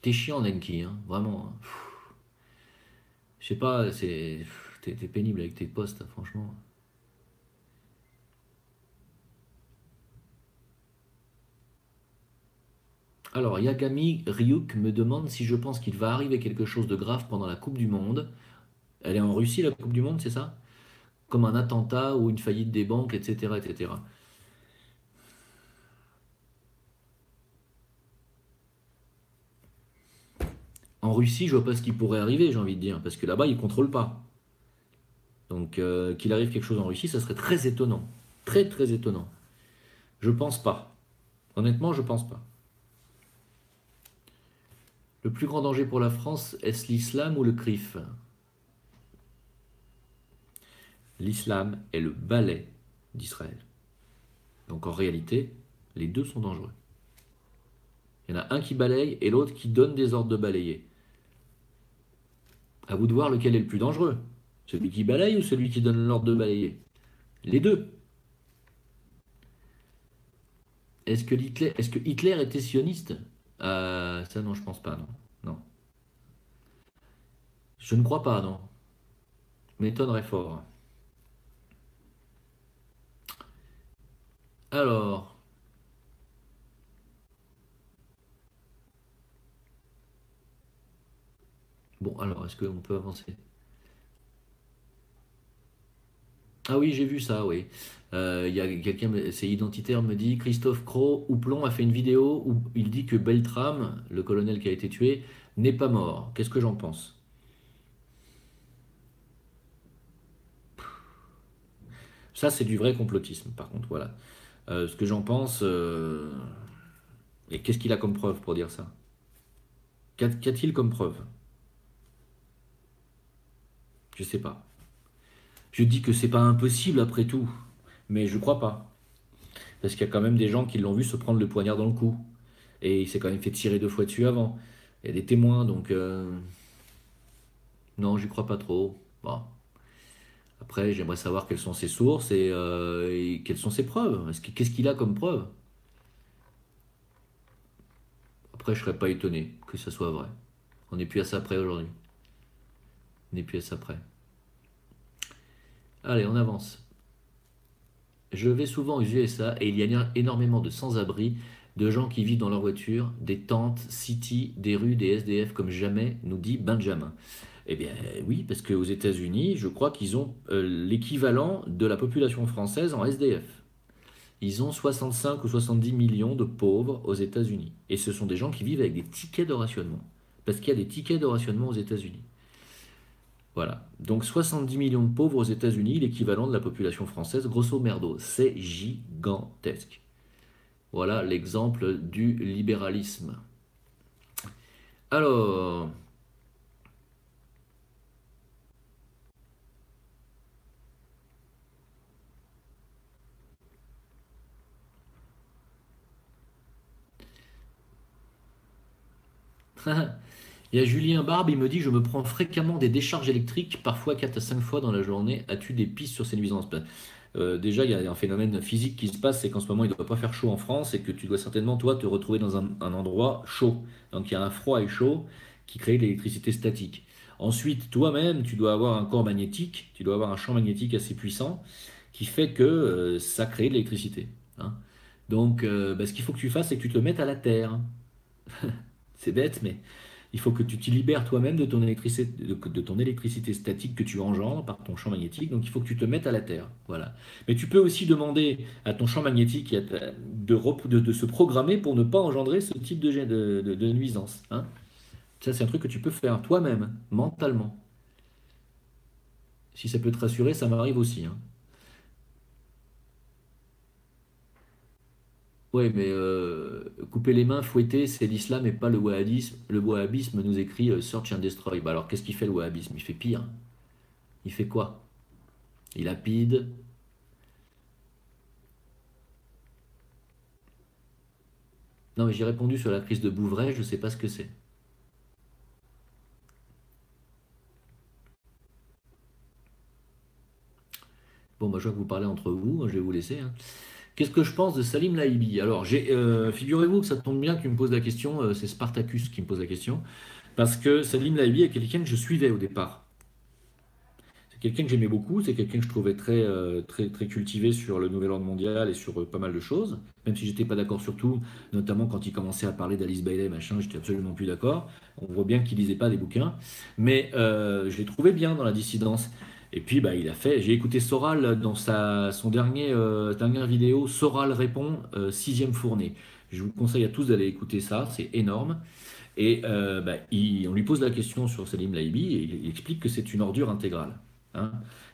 T'es chiant, Nenki, hein, vraiment. Hein. Je sais pas, t'es pénible avec tes posts, hein, franchement. Alors, Yagami Ryuk me demande si je pense qu'il va arriver quelque chose de grave pendant la Coupe du Monde. Elle est en Russie, la Coupe du Monde, c'est ça? Comme un attentat ou une faillite des banques, etc., etc. En Russie, je vois pas ce qui pourrait arriver, j'ai envie de dire, parce que là-bas, ils contrôlent pas. Donc, qu'il arrive quelque chose en Russie, ça serait très étonnant. Très, très étonnant. Je pense pas. Honnêtement, je pense pas. Le plus grand danger pour la France, est-ce l'islam ou le CRIF? L'islam est le balai d'Israël. Donc en réalité, les deux sont dangereux. Il y en a un qui balaye et l'autre qui donne des ordres de balayer. À vous de voir lequel est le plus dangereux. Celui qui balaye ou celui qui donne l'ordre de balayer? Les deux. Est-ce que Hitler était sioniste? Ça non, je pense pas, non. Non. Je ne crois pas, non. M'étonnerait fort. Alors, bon, alors, est-ce qu'on peut avancer? Ah oui, j'ai vu ça, oui. Il y a quelqu'un, c'est identitaire, me dit, Christophe Cros, Houplon a fait une vidéo où il dit que Beltrame, le colonel qui a été tué, n'est pas mort. Qu'est-ce que j'en pense? Ça, c'est du vrai complotisme, par contre, voilà. Ce que j'en pense, et qu'est-ce qu'il a comme preuve pour dire ça? Qu'a-t-il comme preuve? Je sais pas. Je dis que c'est pas impossible après tout, mais je crois pas. Parce qu'il y a quand même des gens qui l'ont vu se prendre le poignard dans le cou. Et il s'est quand même fait tirer 2 fois dessus avant. Il y a des témoins, donc non, j'y crois pas trop. Bon. Après, j'aimerais savoir quelles sont ses sources et quelles sont ses preuves. Qu'est-ce qu'il a comme preuve? Après, je serais pas étonné que ça soit vrai. On n'est plus à ça près aujourd'hui. On n'est plus à ça près. Allez, on avance. Je vais souvent aux USA et il y a énormément de sans-abri, de gens qui vivent dans leur voiture, des tentes, city, des rues, des SDF comme jamais, nous dit Benjamin. Eh bien oui, parce qu'aux États-Unis, je crois qu'ils ont l'équivalent de la population française en SDF. Ils ont 65 ou 70 millions de pauvres aux États-Unis. Et ce sont des gens qui vivent avec des tickets de rationnement. Parce qu'il y a des tickets de rationnement aux États-Unis. Voilà. Donc 70 millions de pauvres aux États-Unis, l'équivalent de la population française, grosso merdo. C'est gigantesque. Voilà l'exemple du libéralisme. Alors, il y a Julien Barbe, il me dit, je me prends fréquemment des décharges électriques, parfois 4 à 5 fois dans la journée. As-tu des pistes sur ces nuisances? Déjà, il y a un phénomène physique qui se passe, c'est qu'en ce moment, il ne doit pas faire chaud en France et que tu dois certainement, toi, te retrouver dans un endroit chaud. Donc, il y a un froid et chaud qui crée de l'électricité statique. Ensuite, toi-même, tu dois avoir un corps magnétique, tu dois avoir un champ magnétique assez puissant qui fait que ça crée de l'électricité, hein. Donc, ce qu'il faut que tu fasses, c'est que tu te mettes à la terre. C'est bête, mais il faut que tu te libères toi-même de ton électricité statique que tu engendres par ton champ magnétique. Donc il faut que tu te mettes à la terre. Voilà. Mais tu peux aussi demander à ton champ magnétique de se programmer pour ne pas engendrer ce type de nuisance, hein. Ça, c'est un truc que tu peux faire toi-même, mentalement. Si ça peut te rassurer, ça m'arrive aussi, hein. Ouais, mais couper les mains, fouetter, c'est l'islam et pas le wahhabisme. Le wahhabisme nous écrit Search and Destroy. Bah alors, qu'est-ce qu'il fait le wahhabisme? Il fait pire. Il fait quoi? Il lapide. Non, mais j'ai répondu sur la crise de Bouvray, je ne sais pas ce que c'est. Bon, bah, je vois que vous parlez entre vous, je vais vous laisser, hein. Qu'est-ce que je pense de Salim Laïbi? Alors, figurez-vous que ça tombe bien que tu me poses la question, c'est Spartacus qui me pose la question, parce que Salim Laïbi est quelqu'un que je suivais au départ. C'est quelqu'un que j'aimais beaucoup, c'est quelqu'un que je trouvais très cultivé sur le nouvel ordre mondial et sur pas mal de choses, même si j'étais pas d'accord sur tout, notamment quand il commençait à parler d'Alice Bailey, machin, j'étais absolument plus d'accord. On voit bien qu'il lisait pas des bouquins, mais je l'ai trouvé bien dans la dissidence. Et puis bah, j'ai écouté Soral dans son dernière vidéo, Soral répond, sixième fournée. Je vous conseille à tous d'aller écouter ça, c'est énorme. Et on lui pose la question sur Salim Laïbi et il explique que c'est une ordure intégrale, hein.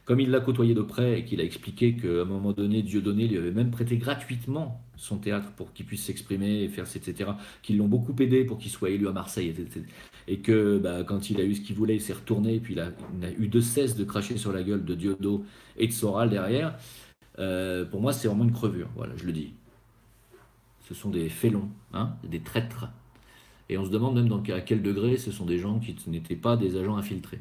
Comme il l'a côtoyé de près et qu'il a expliqué qu'à un moment donné, Dieudonné lui avait même prêté gratuitement son théâtre pour qu'il puisse s'exprimer et faire, etc., qu'ils l'ont beaucoup aidé pour qu'il soit élu à Marseille, etc. Et que bah, quand il a eu ce qu'il voulait, il s'est retourné et puis il n'a eu de cesse de cracher sur la gueule de Diodo et de Soral derrière. Pour moi, c'est vraiment une crevure, voilà, je le dis. Ce sont des félons, hein, des traîtres. Et on se demande même à quel degré ce sont des gens qui n'étaient pas des agents infiltrés.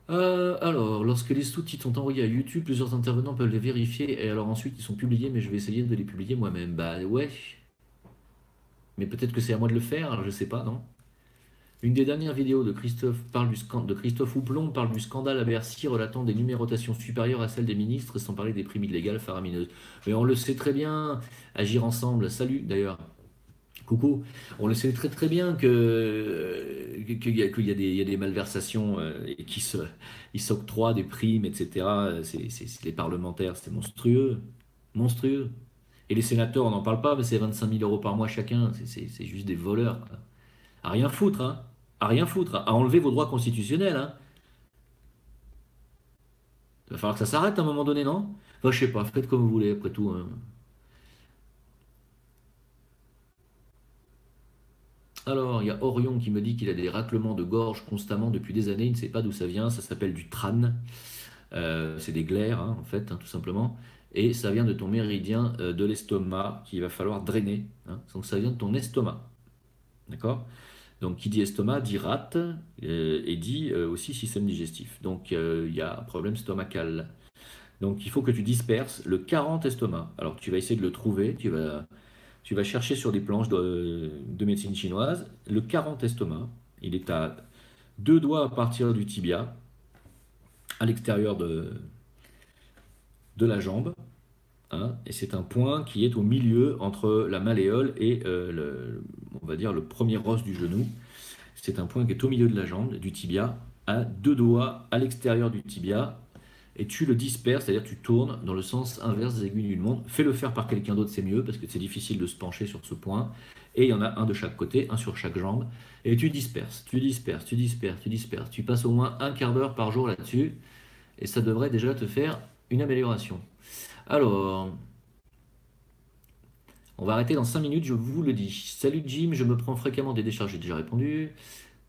Alors, lorsque les sous-titres sont envoyés à YouTube, plusieurs intervenants peuvent les vérifier et alors ensuite ils sont publiés, mais je vais essayer de les publier moi-même. Bah ouais, mais peut-être que c'est à moi de le faire, alors je sais pas, non? Une des dernières vidéos de de Christophe Houplon parle du scandale à Bercy relatant des numérotations supérieures à celles des ministres, sans parler des primes illégales faramineuses. Mais on le sait très bien, agir ensemble. Salut d'ailleurs. Coucou, on le sait très très bien qu'il y a des malversations et ils s'octroient des primes, etc. C'est les parlementaires, c'est monstrueux, monstrueux. Et les sénateurs, on n'en parle pas, mais c'est 25 000 € par mois chacun, c'est juste des voleurs, quoi. À rien foutre, hein. À rien foutre, à enlever vos droits constitutionnels, hein. Il va falloir que ça s'arrête à un moment donné, non? Enfin, je sais pas, faites comme vous voulez, après tout, hein. Alors, il y a Orion qui me dit qu'il a des raclements de gorge constamment depuis des années, il ne sait pas d'où ça vient, ça s'appelle du TRAN. C'est des glaires, hein, en fait, hein, tout simplement. Et ça vient de ton méridien de l'estomac qu'il va falloir drainer, hein. Donc ça vient de ton estomac, d'accord? Donc qui dit estomac dit rate et dit aussi système digestif. Donc il y a un problème stomacal. Donc il faut que tu disperses le 40 estomac. Alors tu vas essayer de le trouver, tu vas chercher sur des planches de médecine chinoise. Le 40 estomac, il est à deux doigts à partir du tibia, à l'extérieur de la jambe, hein, et c'est un point qui est au milieu entre la malléole et on va dire le premier os du genou. C'est un point qui est au milieu de la jambe, du tibia, à deux doigts à l'extérieur du tibia, et tu le disperses, c'est-à-dire tu tournes dans le sens inverse des aiguilles d'une montre. Fais-le faire par quelqu'un d'autre, c'est mieux, parce que c'est difficile de se pencher sur ce point. Et il y en a un de chaque côté, un sur chaque jambe. Et tu disperses, tu disperses, tu disperses, tu disperses. Tu passes au moins un quart d'heure par jour là-dessus, et ça devrait déjà te faire une amélioration. Alors, on va arrêter dans 5 minutes, je vous le dis. Salut Jim, je me prends fréquemment des décharges, j'ai déjà répondu.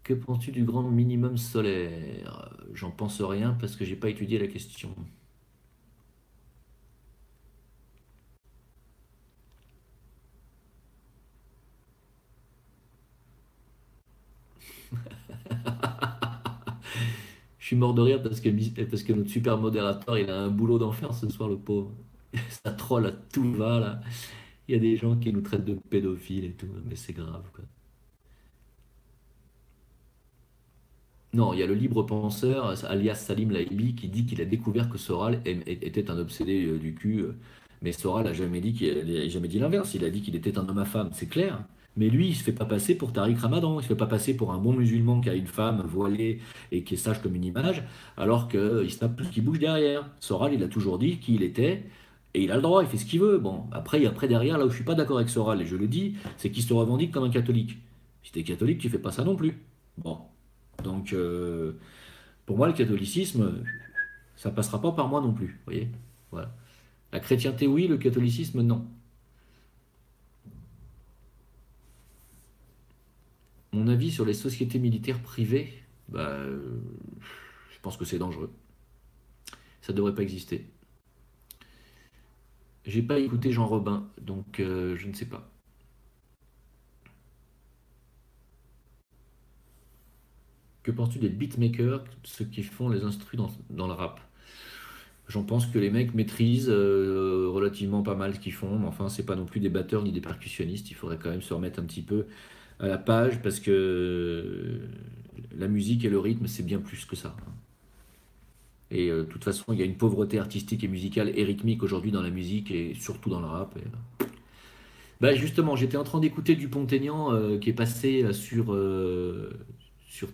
Que penses-tu du grand minimum solaire? J'en pense rien parce que j'ai pas étudié la question. Je suis mort de rire parce que notre super modérateur, il a un boulot d'enfer ce soir, le pauvre. Ça troll à tout va, là. Il y a des gens qui nous traitent de pédophiles et tout, mais c'est grave, quoi. Non, il y a le libre penseur, alias Salim Laibi, qui dit qu'il a découvert que Soral était un obsédé du cul. Mais Soral n'a jamais dit qu'il a jamais dit l'inverse. Il a dit qu'il était un homme à femme, c'est clair. Mais lui, il se fait pas passer pour Tariq Ramadan. Il se fait pas passer pour un bon musulman qui a une femme voilée et qui est sage comme une image, alors qu'il se tape tout ce qui bouge derrière. Soral, il a toujours dit qui il était. Et il a le droit, il fait ce qu'il veut. Bon, après derrière, là où je suis pas d'accord avec Soral, et je le dis, c'est qu'il se revendique comme un catholique. Si t'es catholique, tu fais pas ça non plus. Bon. Donc, pour moi, le catholicisme, ça passera pas par moi non plus. Vous voyez? Voilà. La chrétienté, oui, le catholicisme, non. Mon avis sur les sociétés militaires privées, bah, je pense que c'est dangereux. Ça devrait pas exister. J'ai pas écouté Jean Robin, donc je ne sais pas. Que penses-tu des beatmakers, ceux qui font les instrus dans le rap? J'en pense que les mecs maîtrisent relativement pas mal ce qu'ils font, mais enfin, c'est pas non plus des batteurs ni des percussionnistes. Il faudrait quand même se remettre un petit peu à la page parce que la musique et le rythme, c'est bien plus que ça. Et de toute façon, il y a une pauvreté artistique et musicale et rythmique aujourd'hui dans la musique et surtout dans le rap. Bah justement, j'étais en train d'écouter Dupont-Aignan qui est passé là, sur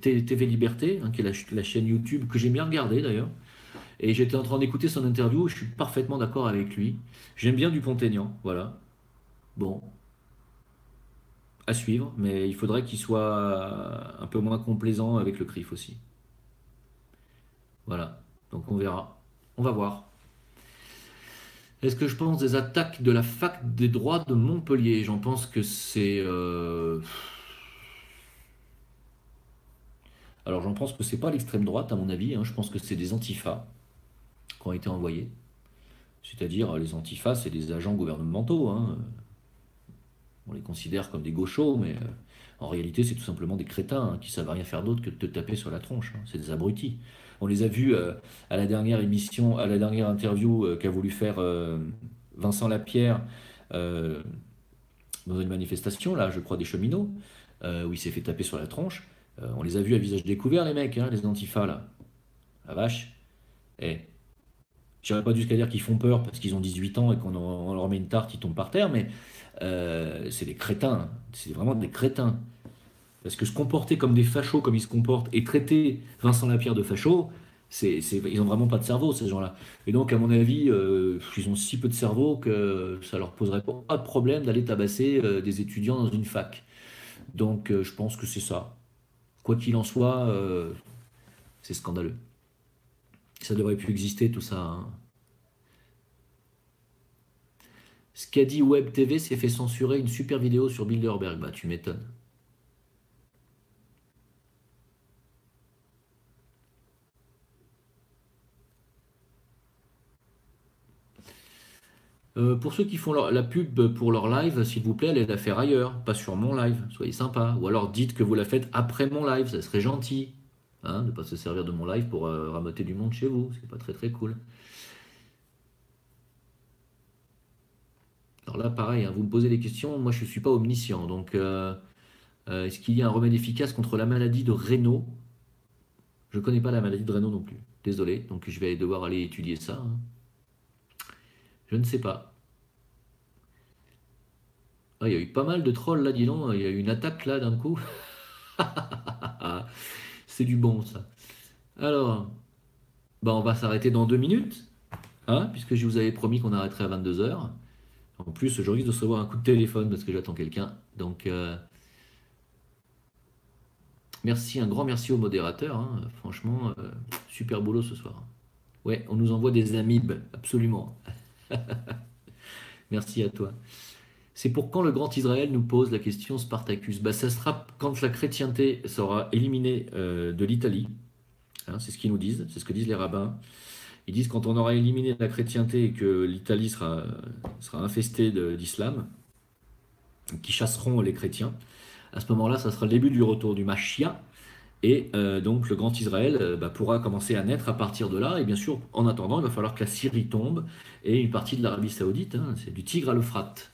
TV Liberté, hein, qui est la chaîne YouTube que j'ai bien regardée d'ailleurs. Et j'étais en train d'écouter son interview et je suis parfaitement d'accord avec lui. J'aime bien Dupont-Aignan, voilà. Bon, à suivre, mais il faudrait qu'il soit un peu moins complaisant avec le CRIF aussi. Voilà, donc on verra. On va voir. Est-ce que je pense des attaques de la fac des droits de Montpellier? J'en pense que c'est... Alors j'en pense que c'est pas l'extrême droite à mon avis, hein. Je pense que c'est des antifas qui ont été envoyés. C'est-à-dire les antifas, c'est des agents gouvernementaux, hein. On les considère comme des gauchos, mais en réalité c'est tout simplement des crétins, hein, qui savent rien faire d'autre que de te taper sur la tronche, hein. C'est des abrutis. On les a vus à la dernière émission, à la dernière interview qu'a voulu faire Vincent Lapierre euh, dans une manifestation, là, je crois, des cheminots, où il s'est fait taper sur la tronche. On les a vus à visage découvert, les mecs, hein, les antifas, là. La vache. Eh, j'irais pas jusqu'à dire qu'ils font peur parce qu'ils ont 18 ans et on leur met une tarte, ils tombent par terre, mais c'est des crétins. Hein. C'est vraiment des crétins. Parce que se comporter comme des fachos, comme ils se comportent, et traiter Vincent Lapierre de facho, ils ont vraiment pas de cerveau, ces gens-là. Et donc, à mon avis, ils ont si peu de cerveau que ça leur poserait pas de problème d'aller tabasser des étudiants dans une fac. Donc, je pense que c'est ça. Quoi qu'il en soit, c'est scandaleux. Ça devrait plus exister, tout ça. Hein. Ce qu'a dit Web TV s'est fait censurer une super vidéo sur Bilderberg. Bah, tu m'étonnes. Pour ceux qui font la pub pour leur live, s'il vous plaît, allez la faire ailleurs, pas sur mon live, soyez sympa. Ou alors dites que vous la faites après mon live, ça serait gentil. Hein, de ne pas se servir de mon live pour ramoter du monde chez vous, c'est pas très très cool. Alors là, pareil, hein, vous me posez des questions, moi je ne suis pas omniscient. Donc, est-ce qu'il y a un remède efficace contre la maladie de Raynaud? Je ne connais pas la maladie de Raynaud non plus. Désolé, donc je vais devoir aller étudier ça. Hein. Je ne sais pas. Ah, il y a eu pas mal de trolls là, dis donc. Il y a eu une attaque là d'un coup. C'est du bon ça. Alors, bah, on va s'arrêter dans 2 minutes, hein, puisque je vous avais promis qu'on arrêterait à 22 heures. En plus, je risque de recevoir un coup de téléphone parce que j'attends quelqu'un. Donc, merci, un grand merci au modérateur. Hein. Franchement, super boulot ce soir. Ouais, on nous envoie des amibes, absolument. Merci à toi. C'est pour quand le grand Israël nous pose la question Spartacus? Bah, ça sera quand la chrétienté sera éliminée de l'Italie. Hein, c'est ce qu'ils nous disent, c'est ce que disent les rabbins. Ils disent quand on aura éliminé la chrétienté et que l'Italie sera infestée d'islam, qui chasseront les chrétiens, à ce moment-là, ça sera le début du retour du Mashiach. Et donc le grand Israël bah, pourra commencer à naître à partir de là. Et bien sûr, en attendant, il va falloir que la Syrie tombe et une partie de l'Arabie Saoudite. Hein, c'est du Tigre à l'Euphrate,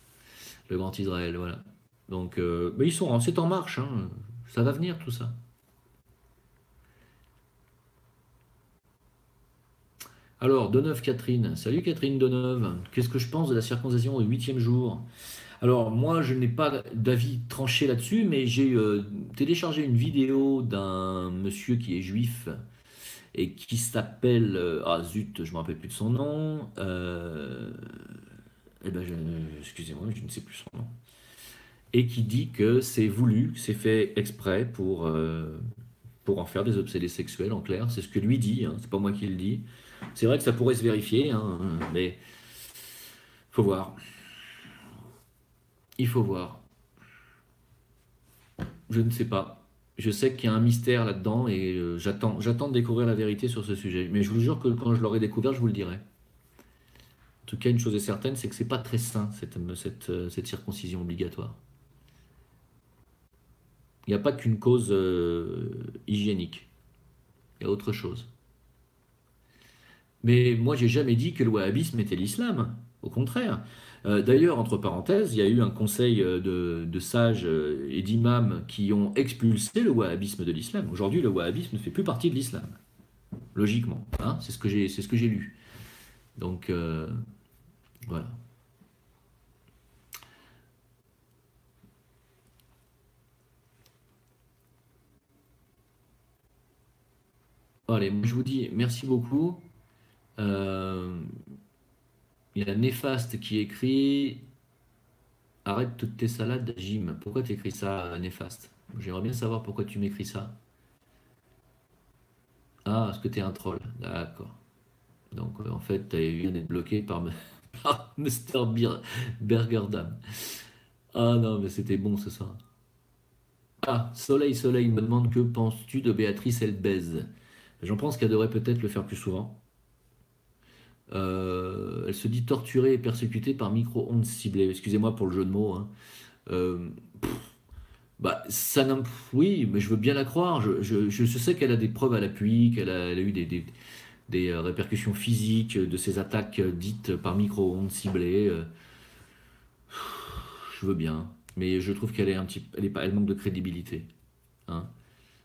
le grand Israël. Voilà. Donc, mais c'est en marche. Hein, ça va venir tout ça. Alors, Deneuve Catherine. Salut Catherine Deneuve. Qu'est-ce que je pense de la circoncision au 8e jour? Alors, moi, je n'ai pas d'avis tranché là-dessus, mais j'ai téléchargé une vidéo d'un monsieur qui est juif et qui s'appelle. Ah zut, je ne me rappelle plus de son nom. Eh ben, excusez-moi, je ne sais plus son nom. Et qui dit que c'est voulu, que c'est fait exprès pour en faire des obsédés sexuels, en clair. C'est ce que lui dit, hein, c'est pas moi qui le dis. C'est vrai que ça pourrait se vérifier, hein, mais faut voir. Il faut voir. Je ne sais pas. Je sais qu'il y a un mystère là-dedans et j'attends de découvrir la vérité sur ce sujet. Mais je vous jure que quand je l'aurai découvert, je vous le dirai. En tout cas, une chose est certaine, c'est que c'est pas très sain, cette circoncision obligatoire. Il n'y a pas qu'une cause hygiénique. Il y a autre chose. Mais moi, j'ai jamais dit que le wahhabisme était l'islam. Au contraire. D'ailleurs, entre parenthèses, il y a eu un conseil de sages et d'imams qui ont expulsé le wahhabisme de l'islam. Aujourd'hui, le wahhabisme ne fait plus partie de l'islam, logiquement. Hein, c'est ce que j'ai lu. Donc, voilà. Allez, moi, je vous dis merci beaucoup. Euh, il y a Néfaste qui écrit arrête toutes tes salades, Jim. Pourquoi tu écris ça, Néfaste? J'aimerais bien savoir pourquoi tu m'écris ça. Ah, est-ce que tu es un troll? D'accord. Donc, en fait, tu viens d'être bloqué par, par Mr. Bergerdam. Ah non, mais c'était bon ce soir. Ah, Soleil, Soleil me demande que penses-tu de Béatrice Elbez? J'en pense qu'elle devrait peut-être le faire plus souvent. Elle se dit torturée et persécutée par micro-ondes ciblées. Excusez-moi pour le jeu de mots. Hein. Euh, Bah, oui, mais je veux bien la croire. Je sais qu'elle a des preuves à l'appui, elle a eu des répercussions physiques de ces attaques dites par micro-ondes ciblées. Je veux bien, mais je trouve qu'elle est un petit, elle est pas, elle manque de crédibilité. Hein.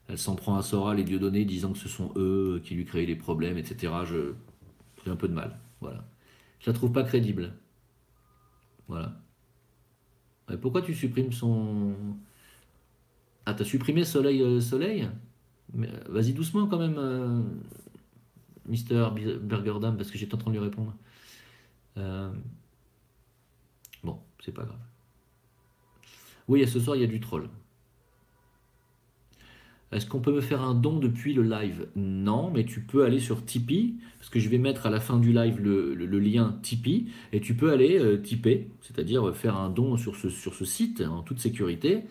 Elle s'en prend à Sora, les Dieudonné, disant que ce sont eux qui lui créaient les problèmes, etc. J'ai un peu de mal. Voilà. Je la trouve pas crédible. Voilà. Pourquoi tu supprimes son... Ah, t'as supprimé Soleil Soleil? Vas-y doucement quand même, Mister Burgerdam, parce que j'étais en train de lui répondre. Euh, bon, c'est pas grave. Oui, ce soir, il y a du troll. Est-ce qu'on peut me faire un don depuis le live? Non, mais tu peux aller sur Tipeee, parce que je vais mettre à la fin du live le lien Tipeee, et tu peux aller tiper, c'est-à-dire faire un don sur ce site en toute sécurité,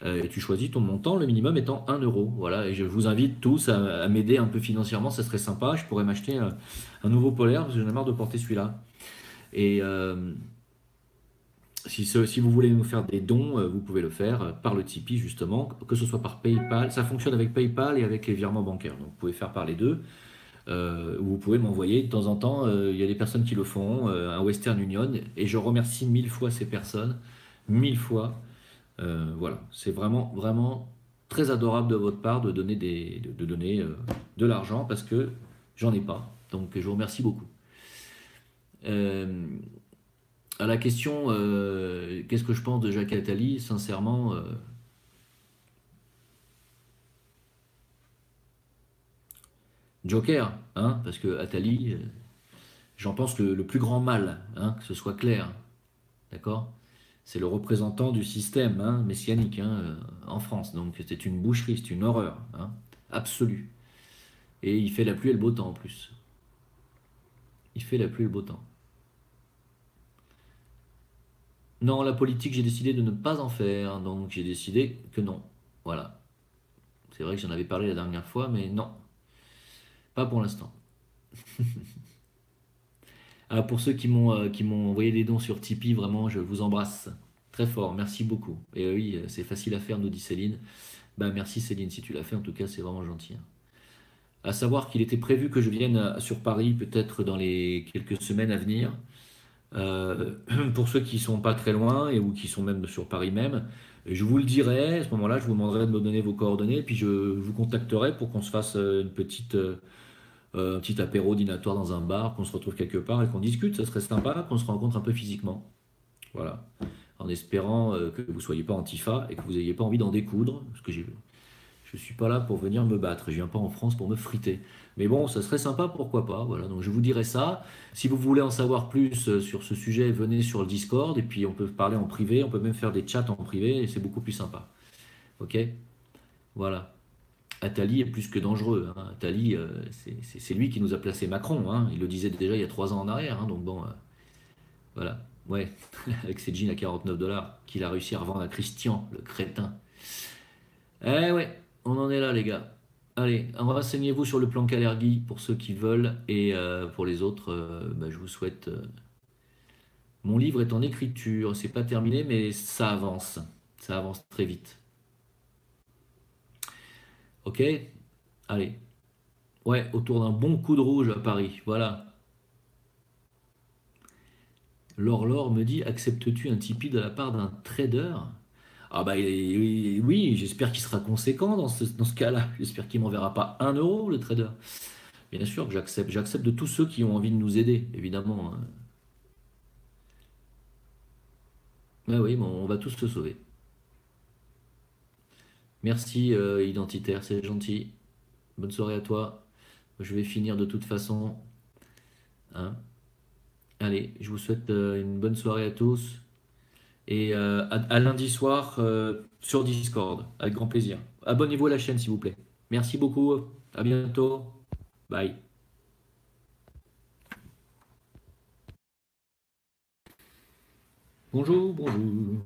et tu choisis ton montant, le minimum étant 1 euro. Voilà, et je vous invite tous à m'aider un peu financièrement, ça serait sympa, je pourrais m'acheter un nouveau polaire, parce que j'en ai marre de porter celui-là. Et si vous voulez nous faire des dons, vous pouvez le faire par le Tipeee, justement, que ce soit par PayPal. Ça fonctionne avec PayPal et avec les virements bancaires. Donc, vous pouvez faire par les deux. Ou vous pouvez m'envoyer de temps en temps. Il y a des personnes qui le font, un Western Union. Et je remercie 1000 fois ces personnes. 1000 fois. Voilà. C'est vraiment, vraiment très adorable de votre part de donner, de donner de l'argent parce que j'en ai pas. Donc, je vous remercie beaucoup. Euh, à la question, qu'est-ce que je pense de Jacques Attali? Sincèrement, Joker, hein, parce que Attali, j'en pense le plus grand mal, hein, que ce soit clair, d'accord? C'est le représentant du système hein, messianique en France, donc c'est une boucherie, c'est une horreur hein, absolue. Et il fait la pluie et le beau temps en plus. Il fait la pluie et le beau temps. Non, la politique, j'ai décidé de ne pas en faire, donc j'ai décidé que non. Voilà. C'est vrai que j'en avais parlé la dernière fois, mais non, pas pour l'instant. Ah, pour ceux qui m'ont envoyé des dons sur Tipeee, vraiment, je vous embrasse très fort. Merci beaucoup. Et oui, c'est facile à faire, nous dit Céline. Bah, merci Céline, si tu l'as fait, en tout cas, c'est vraiment gentil. Hein. À savoir qu'il était prévu que je vienne sur Paris, peut-être dans les quelques semaines à venir. Euh, pour ceux qui sont pas très loin et ou qui sont même sur Paris même, je vous le dirai. À ce moment-là, je vous demanderai de me donner vos coordonnées, puis je vous contacterai pour qu'on se fasse un petit apéro dînatoire dans un bar, qu'on se retrouve quelque part et qu'on discute. Ça serait sympa qu'on se rencontre un peu physiquement. Voilà. En espérant que vous ne soyez pas antifa et que vous n'ayez pas envie d'en découdre. Parce que je ne suis pas là pour venir me battre. Je viens pas en France pour me friter. Mais bon, ça serait sympa, pourquoi pas. Voilà. Donc je vous dirai ça. Si vous voulez en savoir plus sur ce sujet, venez sur le Discord et puis on peut parler en privé. On peut même faire des chats en privé et c'est beaucoup plus sympa. Ok? Voilà. Attali est plus que dangereux. Hein. Attali, c'est lui qui nous a placé Macron. Hein. Il le disait déjà il y a 3 ans en arrière. Hein. Donc bon, voilà. Ouais, avec ses jeans à 49 $ qu'il a réussi à revendre à Christian, le crétin. Eh ouais, on en est là, les gars. Allez, renseignez-vous sur le plan Kalergi pour ceux qui veulent. Et pour les autres, bah, je vous souhaite. Mon livre est en écriture. C'est pas terminé, mais ça avance. Ça avance très vite. Ok? Allez. Ouais, autour d'un bon coup de rouge à Paris. Voilà. Laure me dit, acceptes-tu un Tipeee de la part d'un trader? Ah bah oui, j'espère qu'il sera conséquent dans ce cas-là. J'espère qu'il m'enverra pas 1 euro, le trader. Bien sûr que j'accepte. J'accepte de tous ceux qui ont envie de nous aider, évidemment. Hein. Ouais, oui, bon, on va tous se sauver. Merci, identitaire, c'est gentil. Bonne soirée à toi. Je vais finir de toute façon. Hein. Allez, je vous souhaite une bonne soirée à tous. Et à lundi soir sur Discord, avec grand plaisir. Abonnez-vous à la chaîne, s'il vous plaît. Merci beaucoup. À bientôt. Bye. Bonjour, bonjour.